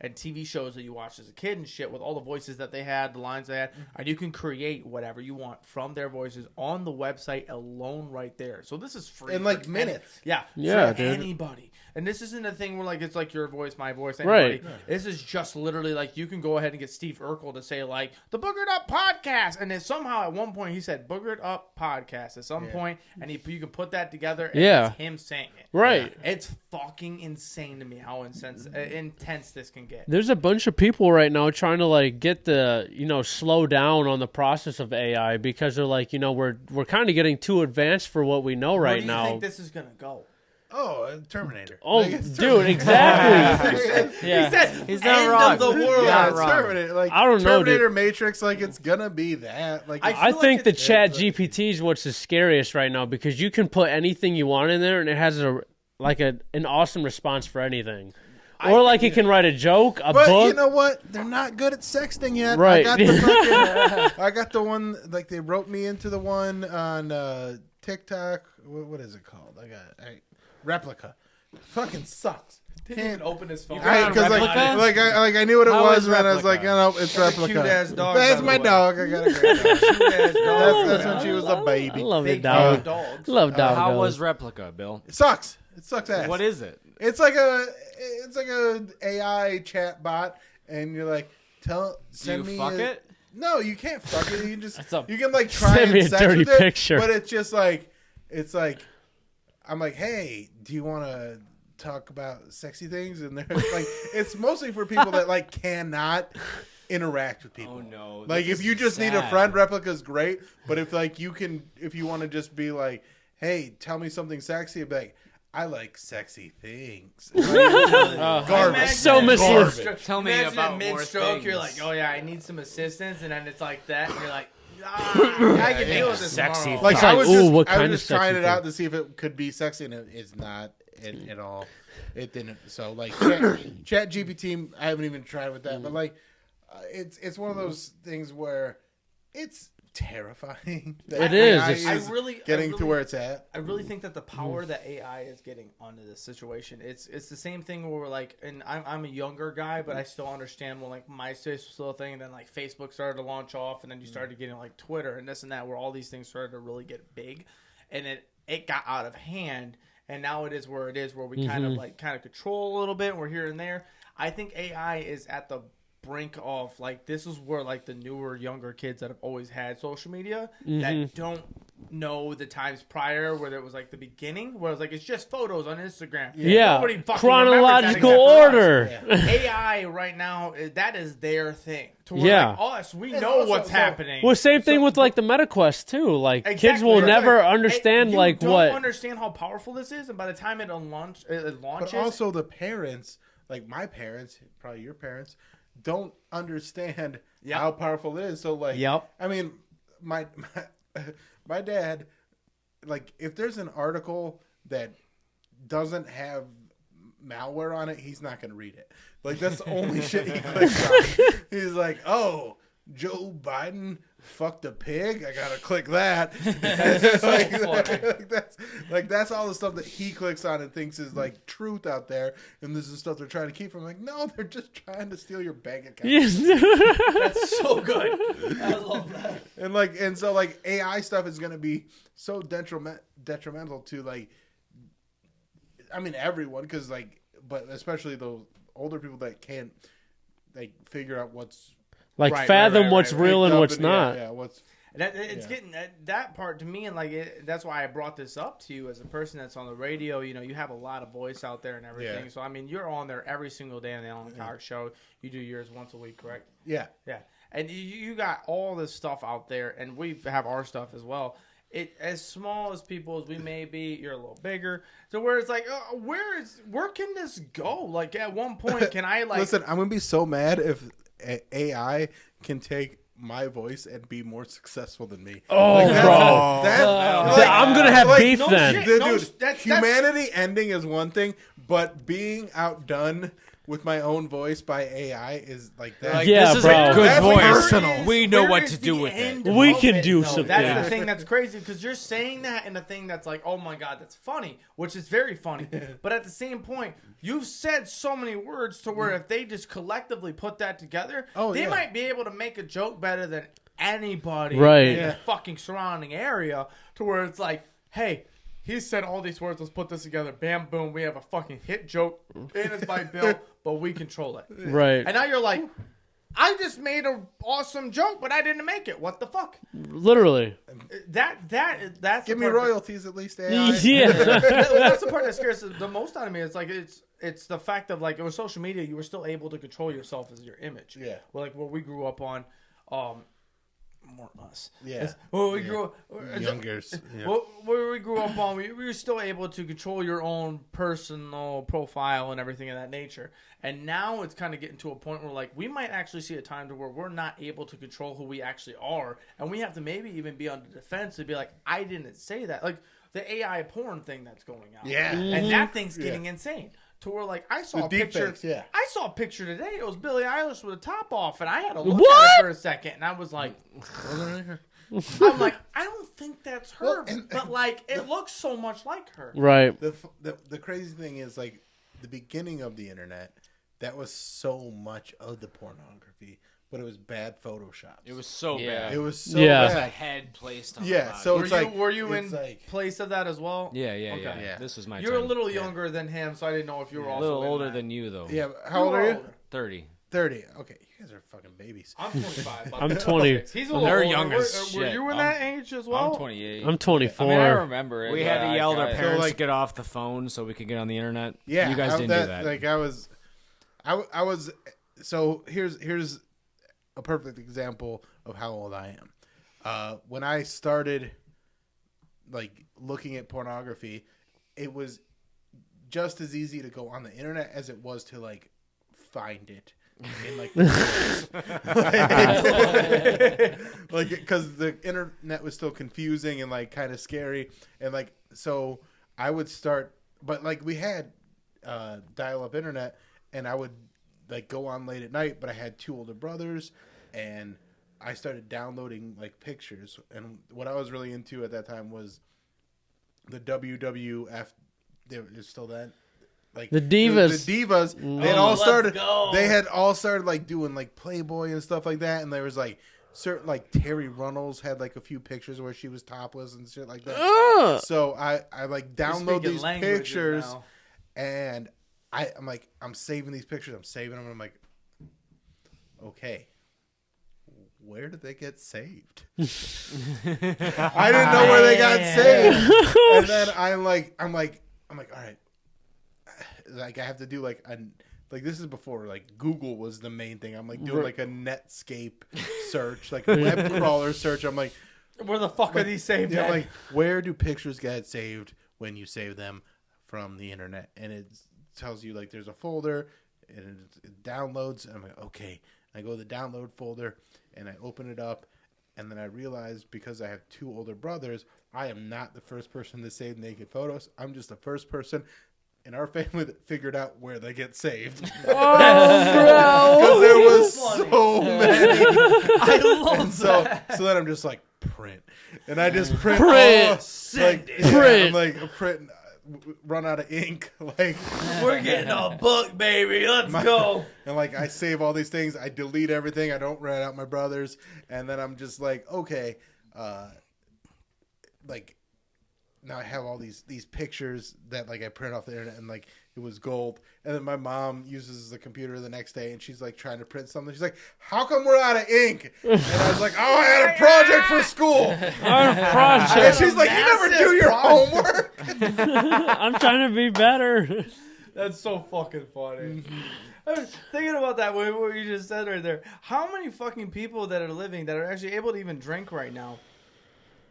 and TV shows that you watched as a kid and shit with all the voices that they had, the lines they had, and you can create whatever you want from their voices on the website alone right there. So this is free In, like, for minutes. Yeah, Yeah, for dude. anybody. And this isn't a thing where like it's like your voice, my voice, anybody. Right. This is just literally like you can go ahead and get Steve Urkel to say like the Boogered Up podcast, and then somehow at one point he said Boogered Up podcast at some point, and you can put that together. And Yeah. it's him saying it. Right. It's fucking insane to me how intense this can get. There's a bunch of people right now trying to like get the slow down on the process of AI because they're like we're kind of getting too advanced for what we know Where right do you now. think this is gonna go? Oh, Terminator. Oh, Like, it's dude, exactly. Yeah. He said, He's not end wrong. of the world. Yeah, Not it's wrong. Terminator. Like, I don't know, Terminator dude. Matrix, like, it's gonna be that. Like, I I feel think like the it's- Chat GPT is what's the scariest right now because you can put anything you want in there and it has an awesome response for anything. Or like it can write a joke, a but book. you know what? They're not good at sexting yet. Right. I got the one, like, they wrote me into the one on TikTok. What is it called? Replica. Fucking sucks. Didn't even open his phone. Because Replica? I knew what it How was, is and I was like, Replica? no, it's That's a Replica. cute-ass dog, That's by the my way. dog. I got a great dog. Cute-ass dog. That's when she was a baby. I love the Big dog. fat dogs. Love dog. How was Replica, Bill? It sucks. It sucks ass. What is it? It's like a AI chat bot, and you're like, Do send you me fuck it? No, you can't fuck it. You can just That's a- you can like try Send and me a sex dirty with it, picture. but it's just like I'm like, hey, do you want to talk about sexy things? And they're like, it's mostly for people that like cannot interact with people. Oh no! Like this if you is just need a sad. friend, Replica's great. But if like if you want to just be like, hey, tell me something sexy, I'd be like, I like sexy things. Like, garbage. Imagine So in misled. mid-stroke- Tell me imagine about in more mid-stroke, you're like, things. oh yeah, I need some assistance, and then it's like that, and you're like, I can deal with this Sexy tomorrow. Like It's I like, was ooh, just, what I kind was of just trying sexy it out thing? to see if it could be sexy, and it's not at all. It didn't. So like Chat GPT, I haven't even tried with that, but like it's one of those things where it's terrifying. that It is. AI It's- I really getting to where it's at. I really think that the power that AI is getting onto this situation, it's the same thing where we're like, and I'm a younger guy, but I still understand when like MySpace was still a thing, and then like Facebook started to launch off, and then you started getting like Twitter and this and that, where all these things started to really get big, and it got out of hand, and now it is where it is, where we kind of control a little bit, and we're here and there. I think AI is at the brink of like this is where like the newer younger kids that have always had social media that don't know the times prior where it was like the beginning where it was like it's just photos on Instagram. Yeah, Nobody fucking chronological remembers that except for us. order. AI right now that is their thing. To where, Yeah. like, us we And know also, what's so- happening. Well, same thing with like the MetaQuest too. Like kids Exactly. will Right. never Hey, understand you like don't what. understand how powerful this is, and by the time it launches, But also the parents, like my parents, probably your parents, don't understand how powerful it is. So like, Yep. I mean, my dad, like if there's an article that doesn't have malware on it, he's not going to read it. Like, that's the only shit he clicks on. He's like, oh, Joe Biden fucked a pig? I got to click that. That's all the stuff that he clicks on and thinks is, like, truth out there. And this is stuff they're trying to keep from. Like, no, they're just trying to steal your bank account. That's so good. I love that. And so, like, AI stuff is going to be so detrimental to, like, I mean, everyone, because, like, but especially those older people that can't, like, figure out what's like fathom what's real and what's not. Yeah, what's It's getting that part to me, and like that's why I brought this up to you as a person that's on the radio. You know, you have a lot of voice out there and everything. Yeah. So I mean, you're on there every single day on the Alan Cox show. You do yours once a week, correct? Yeah. Yeah, and you got all this stuff out there, and we have our stuff as well. It as small as people as we may be, you're a little bigger. So where it's like, where can this go? Like at one point, can I like listen? I'm gonna be so mad if AI can take my voice and be more successful than me. Oh, bro. I'm going to have beef no then. shit. Dude, humanity ending is one thing, but being outdone with my own voice by AI is like that. Like, Yeah, this is bro. a good That's voice. personal. We know Where what is to the do with end it. We of can it? do No, something. That's the thing that's crazy because you're saying that in a thing that's like, oh my god, that's funny, which is very funny. But at the same point, you've said so many words to where if they just collectively put that together, they yeah. might be able to make a joke better than anybody Right. in the fucking surrounding area. To where it's like, hey, he said all these words. Let's put this together. Bam, boom. We have a fucking hit joke. And it's by Bill, but we control it. Right. And now you're like, I just made an awesome joke, but I didn't make it. What the fuck? Literally. That's Give the me part royalties at least, AI. Yeah. that's the part that scares the most out of me. It's like it's the fact of like with social media, you were still able to control yourself as your image. Yeah. Well, like what we grew up on, more us. Yeah. Well, we grew up Youngers. Yeah. where we grew up on, we were still able to control your own personal profile and everything of that nature. And now it's kind of getting to a point where, like, we might actually see a time to where we're not able to control who we actually are, and we have to maybe even be on the defense and be like, I didn't say that. Like the AI porn thing that's going out. Yeah. And that thing's getting insane. To where, like, I saw a picture. deepfakes, yeah. I saw a picture today. It was Billie Eilish with a top off, and I had to look at it for a second, and I was like, I'm like, I don't think that's her, Well, but like, it looks so much like her. Right. The crazy thing is, like, the beginning of the internet, that was so much of the pornography, but it was bad Photoshop. It was so Yeah. bad. It was so Yeah. There's a bad. head placed on Yeah, the body. so Were it's you like, were you it's in like, place of that as well? Yeah. Yeah. This was my You're a time. little younger than him, so I didn't know if you were A also little in older that. than you, though. yeah. How old are you? 30. 30. Okay, you guys are fucking babies. I'm 25. I'm 20. He's a Well, little they're older. young Were as you shit. in that age as well? I'm 28. I'm 24. I mean, I remember it. We but had to yell at our I- parents like- to get off the phone so we could get on the internet. Yeah, You guys didn't do that. Like, I was. So here's a perfect example of how old I am. When I started, like, looking at pornography, it was just as easy to go on the internet as it was to, like, find it in, like, like, because the internet was still confusing and, like, kind of scary, and, like, so I would start, but, like, we had dial-up internet, and I would, like, go on late at night, but I had two older brothers, and I started downloading, like, pictures, and what I was really into at that time was the WWF. There was still that, like, The Divas. The Divas. They had Oh, all let's started. go. They had all started, like, doing, like, Playboy and stuff like that, and there was, like, certain, like, Terry Runnels had, like, a few pictures where she was topless and shit like that. So I like You're download speaking these languages pictures, now. and I'm like, I'm saving these pictures. I'm saving them. And I'm like, okay, where did they get saved? I didn't know where they got saved. And then I'm like, all right, like, I have to do, like, like, this is before, like, Google was the main thing. I'm like doing, like, a Netscape search, like a web crawler search. I'm like, Where the fuck are these saved yeah, at? like, where do pictures get saved when you save them from the internet? And it tells you, like, there's a folder, and it downloads. And I'm like, okay. I go to the download folder, and I open it up, and then I realize, because I have two older brothers, I am not the first person to save naked photos. I'm just the first person in our family that figured out where they get saved. Oh, Because there was so many. I love And that. so then I'm just like, print. And I just print. Print. all- Send it. Print. I'm like, print. Run out of ink. Like, We're getting a book, baby. Let's go. and like, I save all these things. I delete everything. I don't write out my brothers. And then I'm just like, okay. Like, now I have all these pictures that like I print off the internet and like it was gold. And then my mom uses the computer the next day and she's like trying to print something. She's like, how come we're out of ink? And I was like, oh, I had a project for school. And project. she's like, you never do your homework. I'm trying to be better. That's so fucking funny. I was thinking about that what you just said right there. How many fucking people that are living that are actually able to even drink right now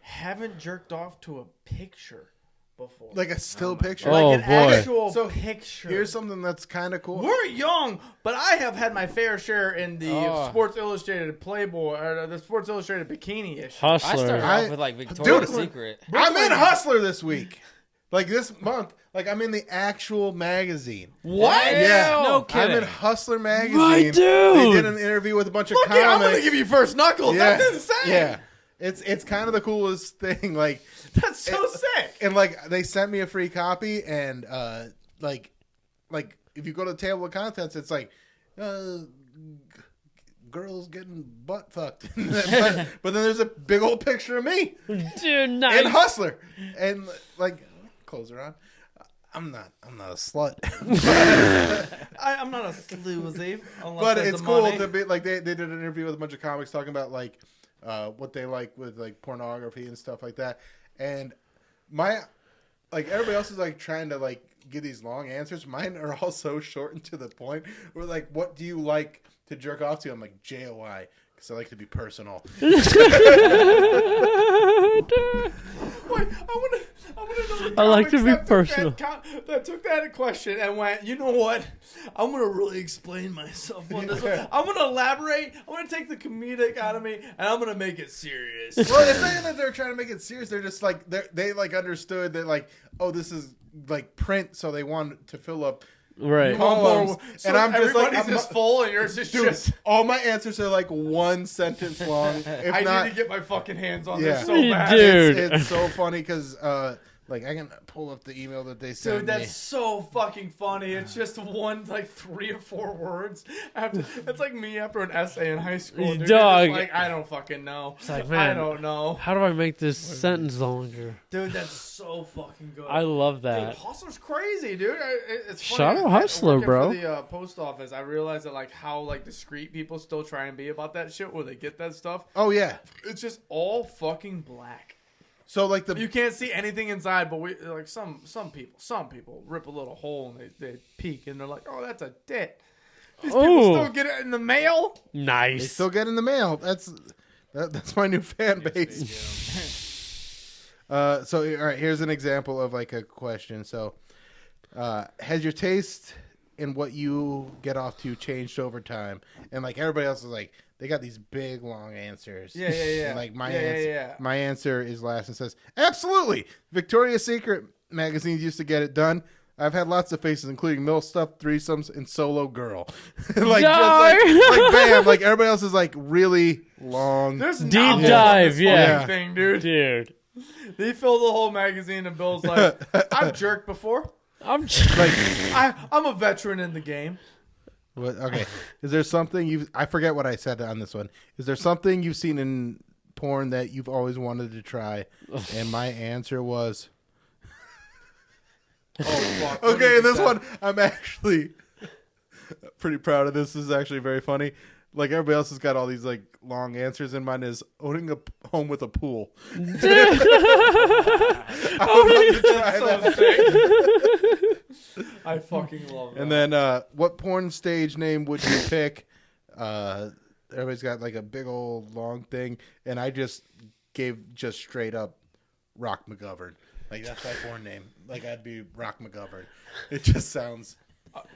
haven't jerked off to a picture before? Like a still picture. Oh, Like an boy. actual So, picture. Here's something that's kind of cool. We're young, but I have had my fair share in the Oh. Sports Illustrated Playboy or the Sports Illustrated bikini issue. I started Hustler. off with like Victoria's Dude, Secret. I'm in Hustler this week. Like this month. Like I'm in the actual magazine. What? Yeah. No I'm kidding. in Hustler magazine. My They dude. did an interview with a bunch of Fuck comics. yeah, I'm gonna give you first knuckles. Yeah. That's insane. Yeah. It's kind of the coolest thing. Like, That's so sick. and like they sent me a free copy, and like if you go to the table of contents, it's like girls getting butt fucked, but then there's a big old picture of me Dude, nice. in Hustler, and like clothes are on. I'm not a slut, I'm not a sloozy. but it's cool to be like they did an interview with a bunch of comics talking about like what they like with like pornography and stuff like that, and my like everybody else is like trying to like give these long answers. Mine are all so short and to the point. We're like, what do you like to jerk off to? I'm like, JOI, because I like to be personal. Wait, I want to know the I like to comics be that took personal. that took that question and went, you know what? I'm going to really explain myself on this one. I'm going to elaborate. I'm going to take the comedic out of me, and I'm going to make it serious. Well, it's not even that they're trying to make it serious. They're just like they like understood that like, oh, this is like print, so they want to fill up Right. columns. So and I'm just like, everybody's just full, and yours is dude, just... all my answers are like one sentence long. If I not, need to get my fucking hands on Yeah. this so bad. Dude. it's so funny because like I can pull up the email that they sent Dude, me. that's so fucking funny. It's just one, like 3 or 4 words. It's like me after an essay in high school. Dude. Dog. It's like, I don't fucking know. It's like, I man, don't know. how do I make this sentence longer? Dude, that's so fucking good. I love Dude, that. Hustler's crazy, dude. It's funny. Shout out Hustler, Working bro. For the post office, I realized that like how like discreet people still try and be about that shit where they get that stuff. Oh yeah. It's just all fucking black. So like the You can't see anything inside, but we like some people rip a little hole and they peek and they're like, oh, that's a tit. These people Ooh. still get it in the mail. they Nice. still get in the mail. That's my new fan base. So all right, here's an example of like a question. So has your taste in what you get off to changed over time? And like everybody else is like, they got these big long answers. Yeah. And like my Yeah, answer, yeah. my answer is last and says, absolutely. Victoria's Secret magazines used to get it done. I've had lots of faces, including mill stuff, threesomes, and solo girl. Like, Dog. just like bam. Like everybody else is like really long. There's Deep novels on dive, this yeah. fucking thing, dude. Dude. They filled the whole magazine, and Bill's like, "I've jerked before. I'm Like, I'm a veteran in the game." what, okay. Is there something I forget what I said on this one. Is there something you've seen in porn that you've always wanted to try? And my answer was, Oh fuck. okay. And this one, I'm actually pretty proud of. This is actually very funny. Like everybody else has got all these like long answers, and mine is owning a home with a pool. I would love to try that. I fucking love that. And then, what porn stage name would you pick? Everybody's got like a big old long thing, and I just gave just straight up Rock McGovern. Like that's my porn name. Like I'd be Rock McGovern. It just sounds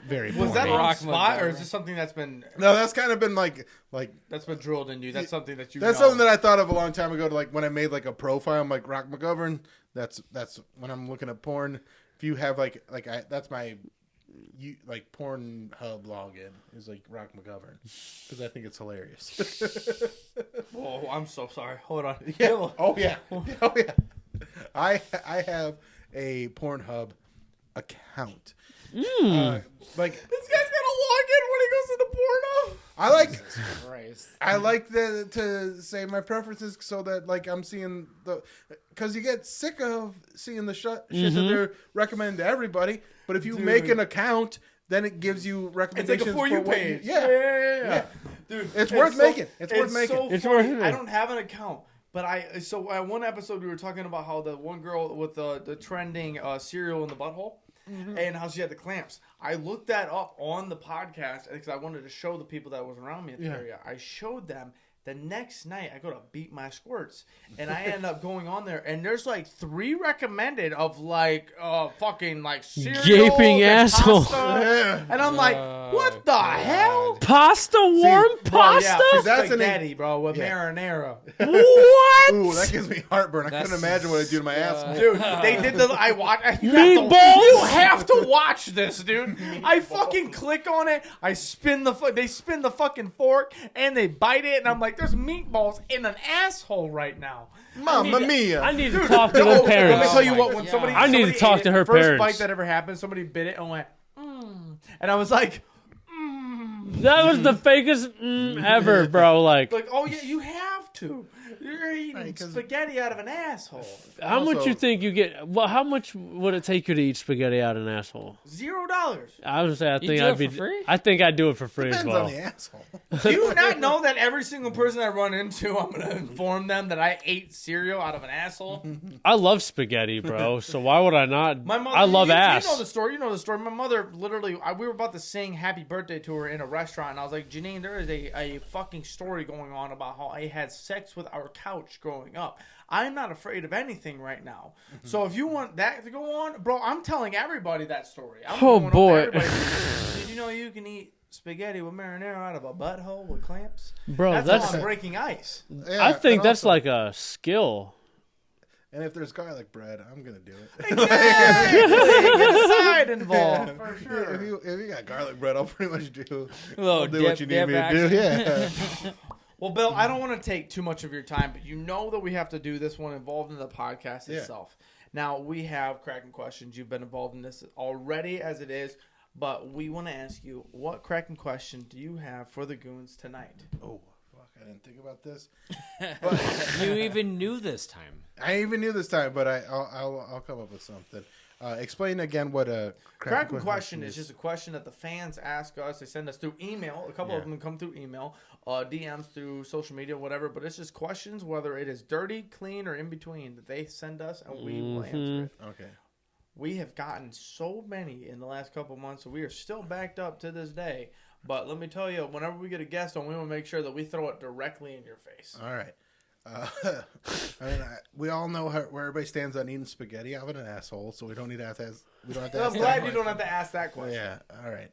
very. Was that porny. on Rock spot, or is McGovern. this something that's been No, that's kind of been like that's been drilled in you? That's something that you. that's know. something that I thought of a long time ago. To like when I made like a profile, I'm like Rock McGovern. That's when I'm looking at porn if you have that's my Pornhub login is like Rock McGovern because I think it's hilarious. Oh, I'm so sorry. Hold on. Yeah. Oh yeah. Oh yeah. I have a Pornhub account. This guy's gonna log in when he goes to the porno. I like to say my preferences so that I'm seeing because you get sick of seeing the shit that they're recommending to everybody. But if you make an account, then it gives you recommendations. It's like a For You page. Yeah. Dude, it's worth making. It's worth making. So It's funny. worth it. I don't have an account. But one episode we were talking about how the one girl with the trending cereal in the butthole and how she had the clamps. I looked that up on the podcast because I wanted to show the people that was around me in the area. I showed them. The next night, I go to beat my squirts, and I end up going on there, and there's 3 recommended of fucking cereal, Gaping and asshole. pasta. And I'm like, what the hell? Pasta, warm pasta? Yeah, that's spaghetti, bro, with marinara. What? Ooh, that gives me heartburn. I couldn't imagine what I'd do to my asshole. Dude, they did I watched. Meatballs? You have to watch this, dude. I fucking click on it. I spin they spin the fucking fork, and they bite it, and I'm like, there's meatballs in an asshole right now. Mamma mia! I need to talk to the parents. Let me tell you what. When somebody, I need to talk ate to it, her the first parents. bite that ever happened, somebody bit it and went, and I was like, That was the fakest ever, bro. Like, oh yeah, you have to. You're eating spaghetti out of an asshole. how much you think you get? Well, how much would it take you to eat spaghetti out of an asshole? $0. I would say, do it for free? I think I'd do it for free as Depends well. on the asshole. Do you not know that every single person I run into, I'm going to inform them that I ate cereal out of an asshole? I love spaghetti, bro. So why would I not? My mother, I love ass. You know the story. My mother literally, we were about to sing happy birthday to her in a restaurant, and I was like, Janine, there is a fucking story going on about how I had sex with our couch growing up. I'm not afraid of anything right now. So if you want that to go on, bro, I'm telling everybody that story. I'm going up to boy. everybody. Did you know you can eat spaghetti with marinara out of a butthole with clamps? Bro, That's how I'm breaking ice. Yeah, I think and that's also- like a skill. And if there's garlic bread, I'm gonna do it. Exactly. Get a side involved for Yeah, sure. if you got garlic bread, I'll pretty much do. Little I'll do what you need me to do. Yeah. Well, Bill, I don't want to take too much of your time, but you know that we have to do this one involved in the podcast itself. Now, we have cracking questions. You've been involved in this already as it is, but we want to ask you, what cracking question do you have for the goons tonight? Oh, fuck! I didn't think about this. You even knew this time. I even knew this time, but I'll come up with something. Explain again what a Cracking question is just a question that the fans ask us. They send us through email. A couple of them come through email, DMs through social media, whatever. But it's just questions, whether it is dirty, clean, or in between, that they send us, and we will answer it. Okay. We have gotten so many in the last couple of months, so we are still backed up to this day. But let me tell you, whenever we get a guest on, we want to make sure that we throw it directly in your face. All right. We all know where everybody stands on eating spaghetti out of an asshole, so we don't need to ask. We don't have to I'm ask glad that you don't have to ask that question. Yeah. All right.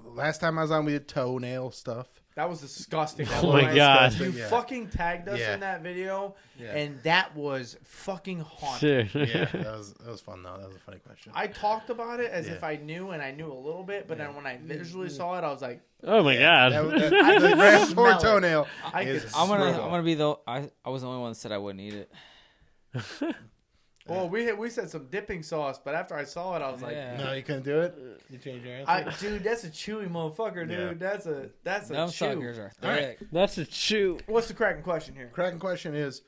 Last time I was on, we did toenail stuff. That was disgusting. Oh my God. You Yeah. fucking tagged us Yeah. in that video, Yeah. and that was fucking haunting. Shit. Yeah, that was fun though. That was a funny question. I talked about it as Yeah. if I knew, and I knew a little bit, but then when I visually saw it, I was like, Oh my God. The grand smell it. toenail. I is could I'm smell gonna be the. I was the only one that said I wouldn't eat it. Well, we said some dipping sauce, but after I saw it, I was like, Yeah. No, you couldn't do it. You changed your answer. dude, that's a chewy motherfucker, dude. That's a Them chew. suckers are All right. thick. That's a chew. What's the cracking question here? Cracking question is,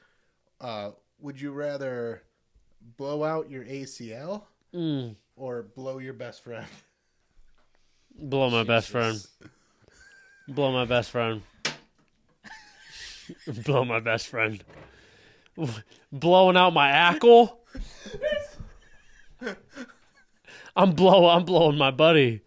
would you rather blow out your ACL or blow your best friend? Blow my best friend. Blow my best friend. Blow my best friend. Blowing out my ankle. I'm blowing my buddy.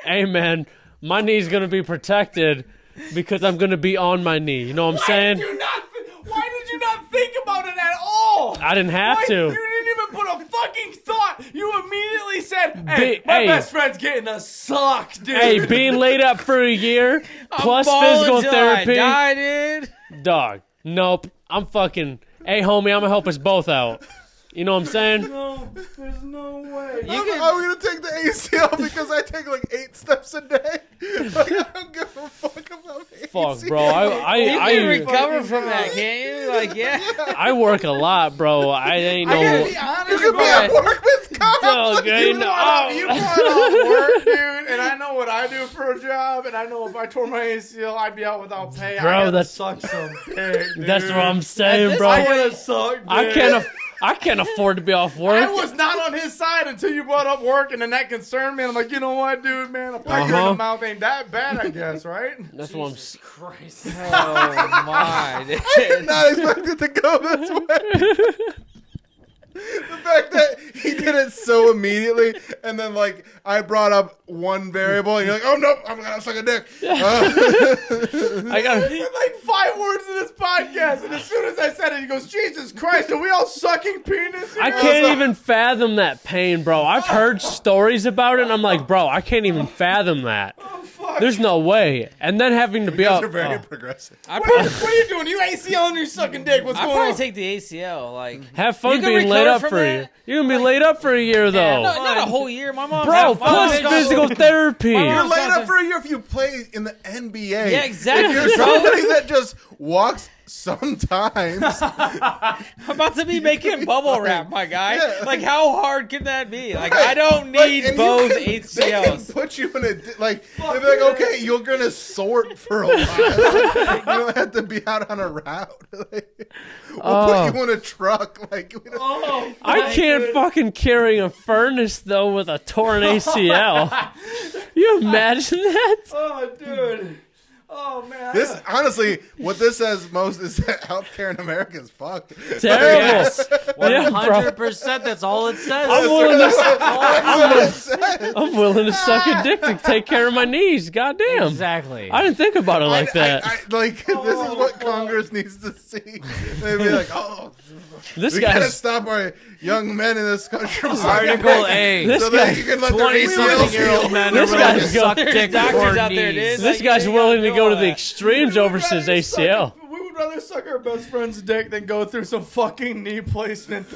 Hey man, my knee's gonna be protected because I'm gonna be on my knee. You know what I'm saying? Why did you not think about it at all? I didn't have to. You didn't even put a fucking thought. You immediately said, "Hey, my best friend's getting a suck, dude." Hey, being laid up for a year plus Balling physical till therapy. I die, dude. Dog. Nope. I'm fucking. Hey, homie, I'm gonna help us both out. You know what I'm saying? No, there's no way. You can- I'm gonna take the ACL because I take like 8 steps a day. Like, I don't give a fuck about the Fuck, ACL. bro. You I can recover from that, can't you? Like, yeah. I work a lot, bro. I ain't I gotta no. be honest. You could be at workman's comp. Dog, You ain't brought no. off work, dude, and I know what I do for a job, and I know if I tore my ACL, I'd be out without pay. Bro, I gotta that's- suck some dick, dude. That's what I'm saying, this bro. I gotta suck dick. I can't afford to be off work. I was not on his side until you brought up work, and then that concerned me. And I'm like, you know what, dude, man, a finger in Uh-huh. the mouth ain't that bad, I guess, right? That's what I'm. Jesus Christ. Oh, my. I did not expect it to go this way. The fact that he did it so immediately, and then like I brought up one variable, and you're like, "Oh nope, I'm gonna suck a dick." I got. He said like 5 words in this podcast, and as soon as I said it, he goes, "Jesus Christ, are we all sucking penis?" I can't even fathom that pain, bro. I've heard stories about it, and I'm like, bro, I can't even fathom that. Oh, fuck. There's no way. And then having to be These up. are very oh. progressive. What are you doing? You ACL and you're sucking dick. What's I'd going probably on? take the ACL. Like, Have fun You can being laid recover up from for a that. year. You're gonna be laid up for a year, though. not a whole year. My mom. Bro, plus physical therapy. My You're mom's laid got up the- for a year if you play in the NBA. Yeah, exactly, If you're bro. somebody that just walks sometimes, I'm about to be making bubble wrap, my guy. Yeah. Like, how hard can that be? Like, Right. I don't Like, need and you both can- They can ACLs. put you in a like. They'd be like, okay, you're gonna sort for a while. You don't have to be out on a route. Like, we'll put you in a truck. Like, we don't, Oh, I can't fucking carry a furnace, though, with a torn ACL. You imagine that? oh, dude. Oh man. this honestly, what this says most is that healthcare in America is fucked. Terrible. Yeah, bro. 100%. That's all it says. I'm willing to, That's what it says. I'm willing to suck a dick to take care of my knees. Goddamn. Exactly. I didn't think about it like that. Like this is what Congress needs to see. They'd be like, "Oh, This we gotta guy's stop our young men in this country from sucking Article dick A. This so guy- that you can let their 20-something-year-old ACLs men This are willing to guy's suck There's dick doctors for out there, knees. dude. this Like, guy's you willing to gotta go do to all the that. extremes over his ACL. We would rather suck our best friend's dick than go through some fucking knee placement.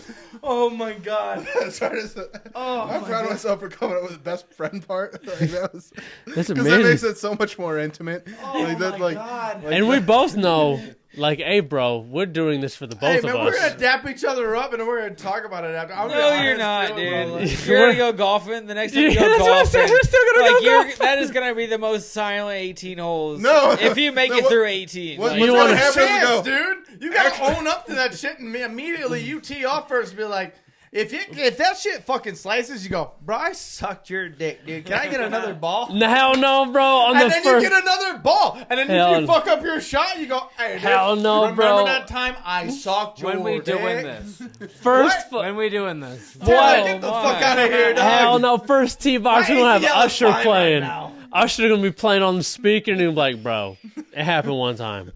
Oh my god. Sorry to say- Oh, I'm my proud of God. myself for coming up with the best friend part. Like, that was That's because that makes amazing. it so much more intimate. Oh Like, that, my like, god. And we both know, like, hey, bro, we're doing this for the Hey both man, of we're us. gonna dap each other up and we're gonna talk about it after. I'm No, gonna be you're not, honest, too, bro. dude. Like, You're gonna go golfing. The next time you Yeah, go that's what I'm saying. golfing, We're still gonna like, go golfing. that is gonna be the most silent 18 holes. No. if you make No, it what- through 18. what- like, what's You gonna wanna- happen is we chance, go, dude. You gotta own up to that shit and immediately you tee off first and be like, if that shit fucking slices, you go, bro, I sucked your dick, dude. Can I get another ball? No, hell no, bro. On And the then first, you get another ball. And then Hell if you no. fuck up your shot, you go, hey, dude, Hell no, remember bro. that time I sucked your When we dick? doing this? first, When we doing this? Boy, Whoa, get the my. fuck out of here, dog. hell no, first tee box, My we're gonna have ACL is Usher fine right playing. now. Usher gonna be playing on the speaker, and he'll be like, bro, it happened one time.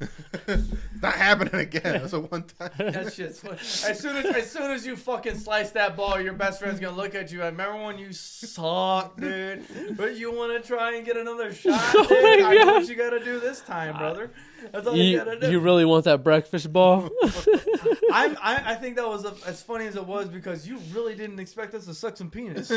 not happening again. It was a one time. That shit's funny. As soon as you fucking slice that ball, your best friend's gonna look at you. I remember when you sucked, dude. But you want to try and get another shot, dude. Oh my I know God. what you gotta do this time, brother. That's all you gotta do. You really want that breakfast ball? I think that was as funny as it was because you really didn't expect us to suck some penis.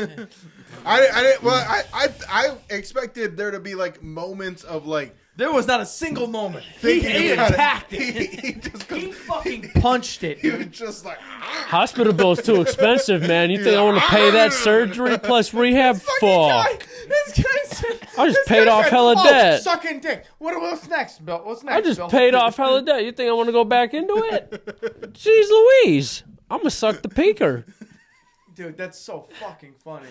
I didn't. Well, I expected there to be like moments of like There was not a single moment. thinking He about attacked it. it. He just He fucking punched it, he was dude. just like Hospital bill's too expensive, man. You think I want to pay that surgery plus rehab? Fuck. This guy said. I just this paid guy off said, hella debt. Sucking dick. What's next, Bill? What's next? I just Bill? paid off hella debt. You think I want to go back into it? Jeez Louise. I'm going to suck the peaker. Dude, that's so fucking funny.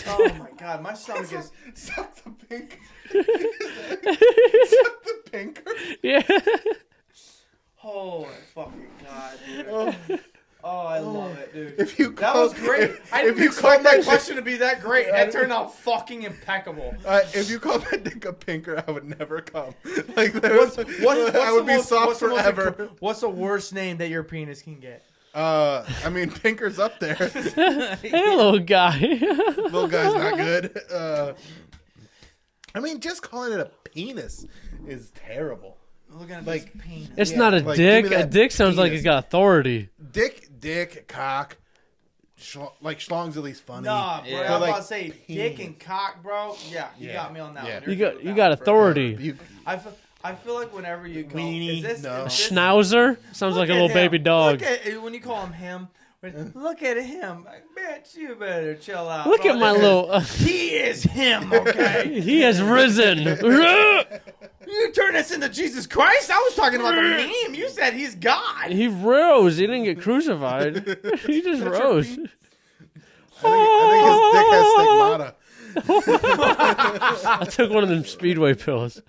Oh my god, my stomach is. suck the pink. Suck the pinker. Yeah. Holy fucking god, dude. Oh, I love it, dude. If you That call, was great. I If didn't you call expect that that question to be that great. That turned out fucking impeccable. if you call that dick a pinker, I would never come. Like What's I the would be most- soft what's the most forever. What's the worst name that your penis can get? I mean, pinker's up there. Hey, little guy. Little guy's not good. I mean, just calling it a penis is terrible. Look at Like, this penis. It's Yeah, not a like, give me dick. A that dick sounds like penis. it's got authority. Dick, cock, like schlong's at least funny. Nah, bro. Yeah. I was But, like, about to say dick and cock, bro. Yeah, you Yeah. got me on that Yeah. one. You You're got good you with got that, bro. authority. I feel like whenever you go, Weenie, is this no. Schnauzer sounds like a little baby dog. Look at, when you call him, look at him. Like, bitch, you better chill out. Look bro. at my This is- little. He is him, okay? He has risen. You turn this into Jesus Christ? I was talking about the meme. You said he's God. He rose. He didn't get crucified. He just rose. I think his dick has stigmata. I took one of them Speedway pills.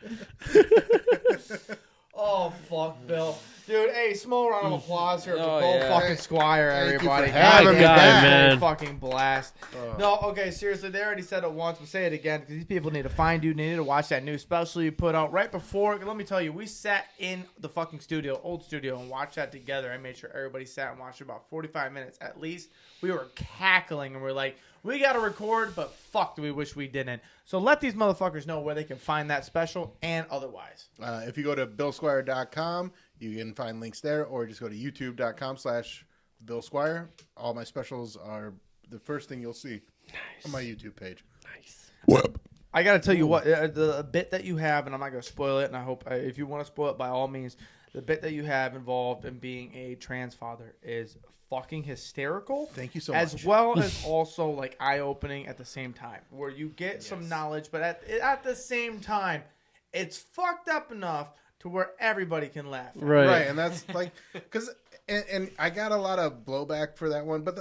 Oh, fuck, Bill. Dude, hey, small round of applause here for Oh, Bill yeah. fucking Squire, Thank you for everybody. having me back. A Man. fucking blast. No, okay, seriously, they already said it once, but say it again, because these people need to find you. They need to watch that new special you put out right before. Let me tell you, we sat in the fucking studio, old studio, and watched that together. I made sure everybody sat and watched it about 45 minutes at least. We were cackling, and we're like, we got to record, but fuck, do we wish we didn't. So let these motherfuckers know where they can find that special and otherwise. If you go to billsquire.com, you can find links there, or just go to youtube.com/Bill Squire. All my specials are the first thing you'll see on my YouTube page. I gotta tell you what, the bit that you have, and I'm not gonna spoil it, and I hope if you want to spoil it, by all means, the bit that you have involved in being a trans father is fucking hysterical. Thank you so as much. well as also like eye-opening at the same time, where you get some knowledge, but at the same time, it's fucked up enough to where everybody can laugh. Right. And that's like, because, and I got a lot of blowback for that one, but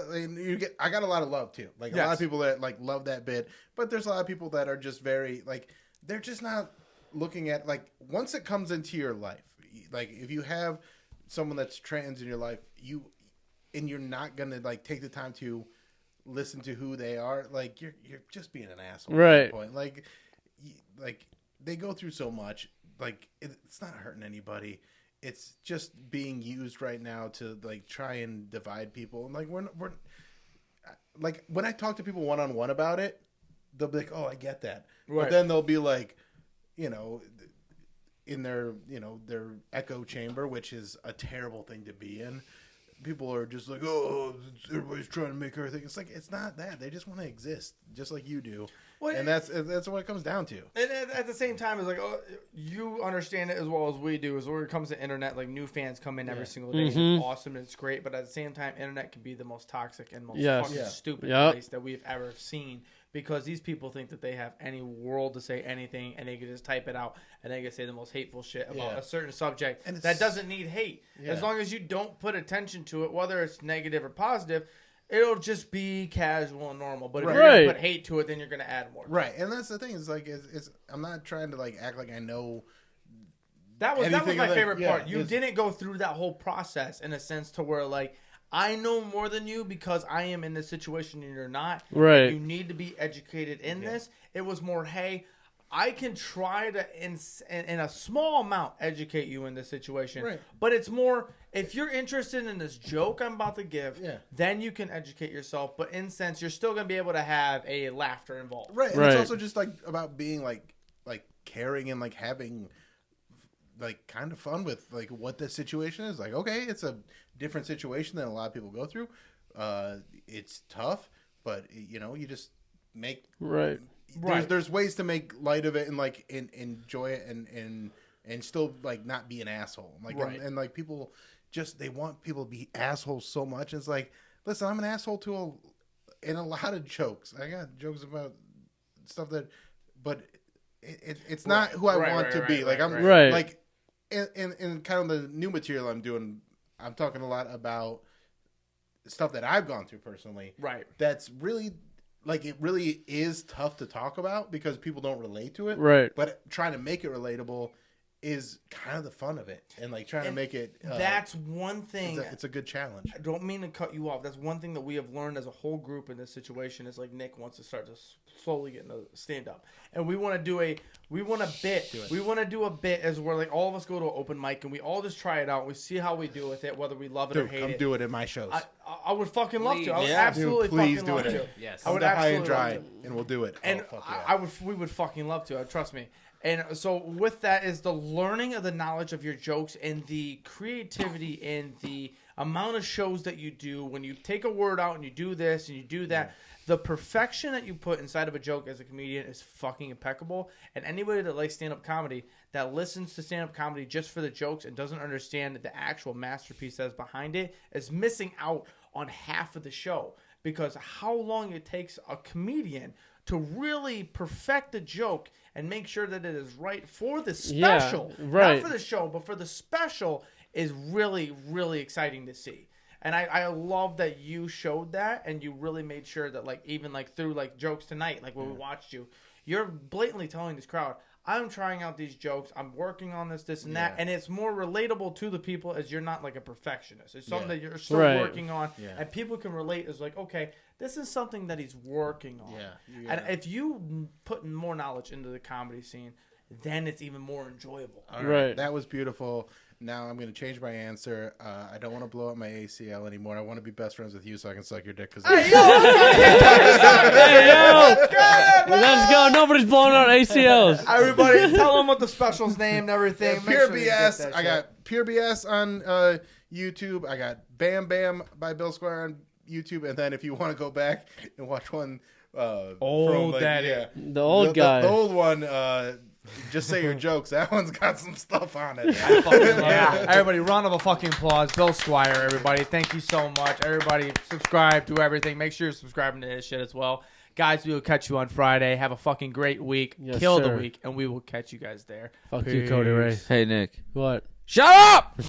I got a lot of love too. Like a lot of people that like love that bit, but there's a lot of people that are just very like, they're just not looking at like, once it comes into your life, like if you have someone that's trans in your life, you're not gonna like take the time to listen to who they are, like you're just being an asshole at Right. that point. Like they go through so much. Like it's not hurting anybody. It's just being used right now to like try and divide people. And like we're like when I talk to people one-on-one about it, they'll be like, "Oh, I get that," Right. but then they'll be like, in their their echo chamber, which is a terrible thing to be in. People are just like, oh, everybody's trying to make everything. It's like, it's not that. They just want to exist, just like you do. Well, and that's what it comes down to. And at the same time, it's like, oh, you understand it as well as we do. Is when it comes to internet, like new fans come in every single day. And it's awesome and it's great. But at the same time, internet can be the most toxic and most fucking stupid place that we've ever seen. Because these people think that they have any world to say anything, and they can just type it out, and they can say the most hateful shit about a certain subject And that doesn't need hate. Yeah. As long as you don't put attention to it, whether it's negative or positive, it'll just be casual and normal. But if you're going to put hate to it, then you're going to add more. Right, and that's the thing. It's like, it's I'm not trying to like act like I know. That was Anything my like- favorite yeah, part. You didn't go through that whole process in a sense to where like I know more than you because I am in this situation and you're not. Right. You need to be educated in this. It was more, hey, I can try to, in a small amount, educate you in this situation. Right. But it's more, if you're interested in this joke I'm about to give, Yeah. then you can educate yourself. But in sense, you're still going to be able to have a laughter involved. Right, and Right. it's also just like about being like caring and like having like kind of fun with like what the situation is. Like, okay, it's a different situation than a lot of people go through. It's tough, but you just make Right. There's ways to make light of it and like enjoy it and still like not be an asshole. Like Right. and like people just they want people to be assholes so much. It's like, listen, I'm an asshole in a lot of jokes. I got jokes about stuff but it's not who I want to be. Like I'm right. like in kind of the new material I'm doing. I'm talking a lot about stuff that I've gone through personally. Right. That's really like it really is tough to talk about because people don't relate to it. Right. But trying to make it relatable is kind of the fun of it, and like trying to make it. That's one thing. It's a good challenge. I don't mean to cut you off. That's one thing that we have learned as a whole group in this situation is like Nick wants to start to slowly get into stand up, and we want to do a bit as where like all of us go to an open mic and we all just try it out. We see how we do with it, whether we love it or Dude, hate come it. do it in my shows. I would fucking love to. I would Yeah. absolutely Dude, please fucking do love it. to. Yes. I would Come to High and absolutely Dry, love to. and we'll do it. And oh, fuck yeah. we would fucking love to. Trust me. And so with that is the learning of the knowledge of your jokes and the creativity and the amount of shows that you do, when you take a word out and you do this and you do that, the perfection that you put inside of a joke as a comedian is fucking impeccable. And anybody that likes stand-up comedy, that listens to stand-up comedy just for the jokes and doesn't understand the actual masterpiece that's behind it, is missing out on half of the show. Because how long it takes a comedian to really perfect the joke and make sure that it is right for the special. right. Not for the show, but for the special is really, really exciting to see. And I love that you showed that, and you really made sure that, like, even like through like jokes tonight, like when we watched you, you're blatantly telling this crowd, I'm trying out these jokes, I'm working on this and that, and it's more relatable to the people as you're not like a perfectionist. It's something that you're still working on, and people can relate as like, okay, this is something that he's working on. And if you put more knowledge into the comedy scene, then it's even more enjoyable. All right. That was beautiful. Now I'm going to change my answer. I don't want to blow up my ACL anymore. I want to be best friends with you so I can suck your dick. Hey, yo! Let's go. Nobody's blowing out ACLs. Everybody, tell them what the special's name and everything. Yeah, Pure BS. I got Pure BS on YouTube. I got Bam Bam by Bill Squire on YouTube. And then if you want to go back and watch one old from, daddy. The old guy. The old one, Just Say Your Jokes. That one's got some stuff on it. Everybody, round of a fucking applause. Bill Squire, everybody. Thank you so much. Everybody, subscribe, do everything. Make sure you're subscribing to this shit as well. Guys, we will catch you on Friday. Have a fucking great week. Yes, Kill sir. the week, and we will catch you guys there. Fuck you, Cody Ray. Hey, Nick. What? Shut up!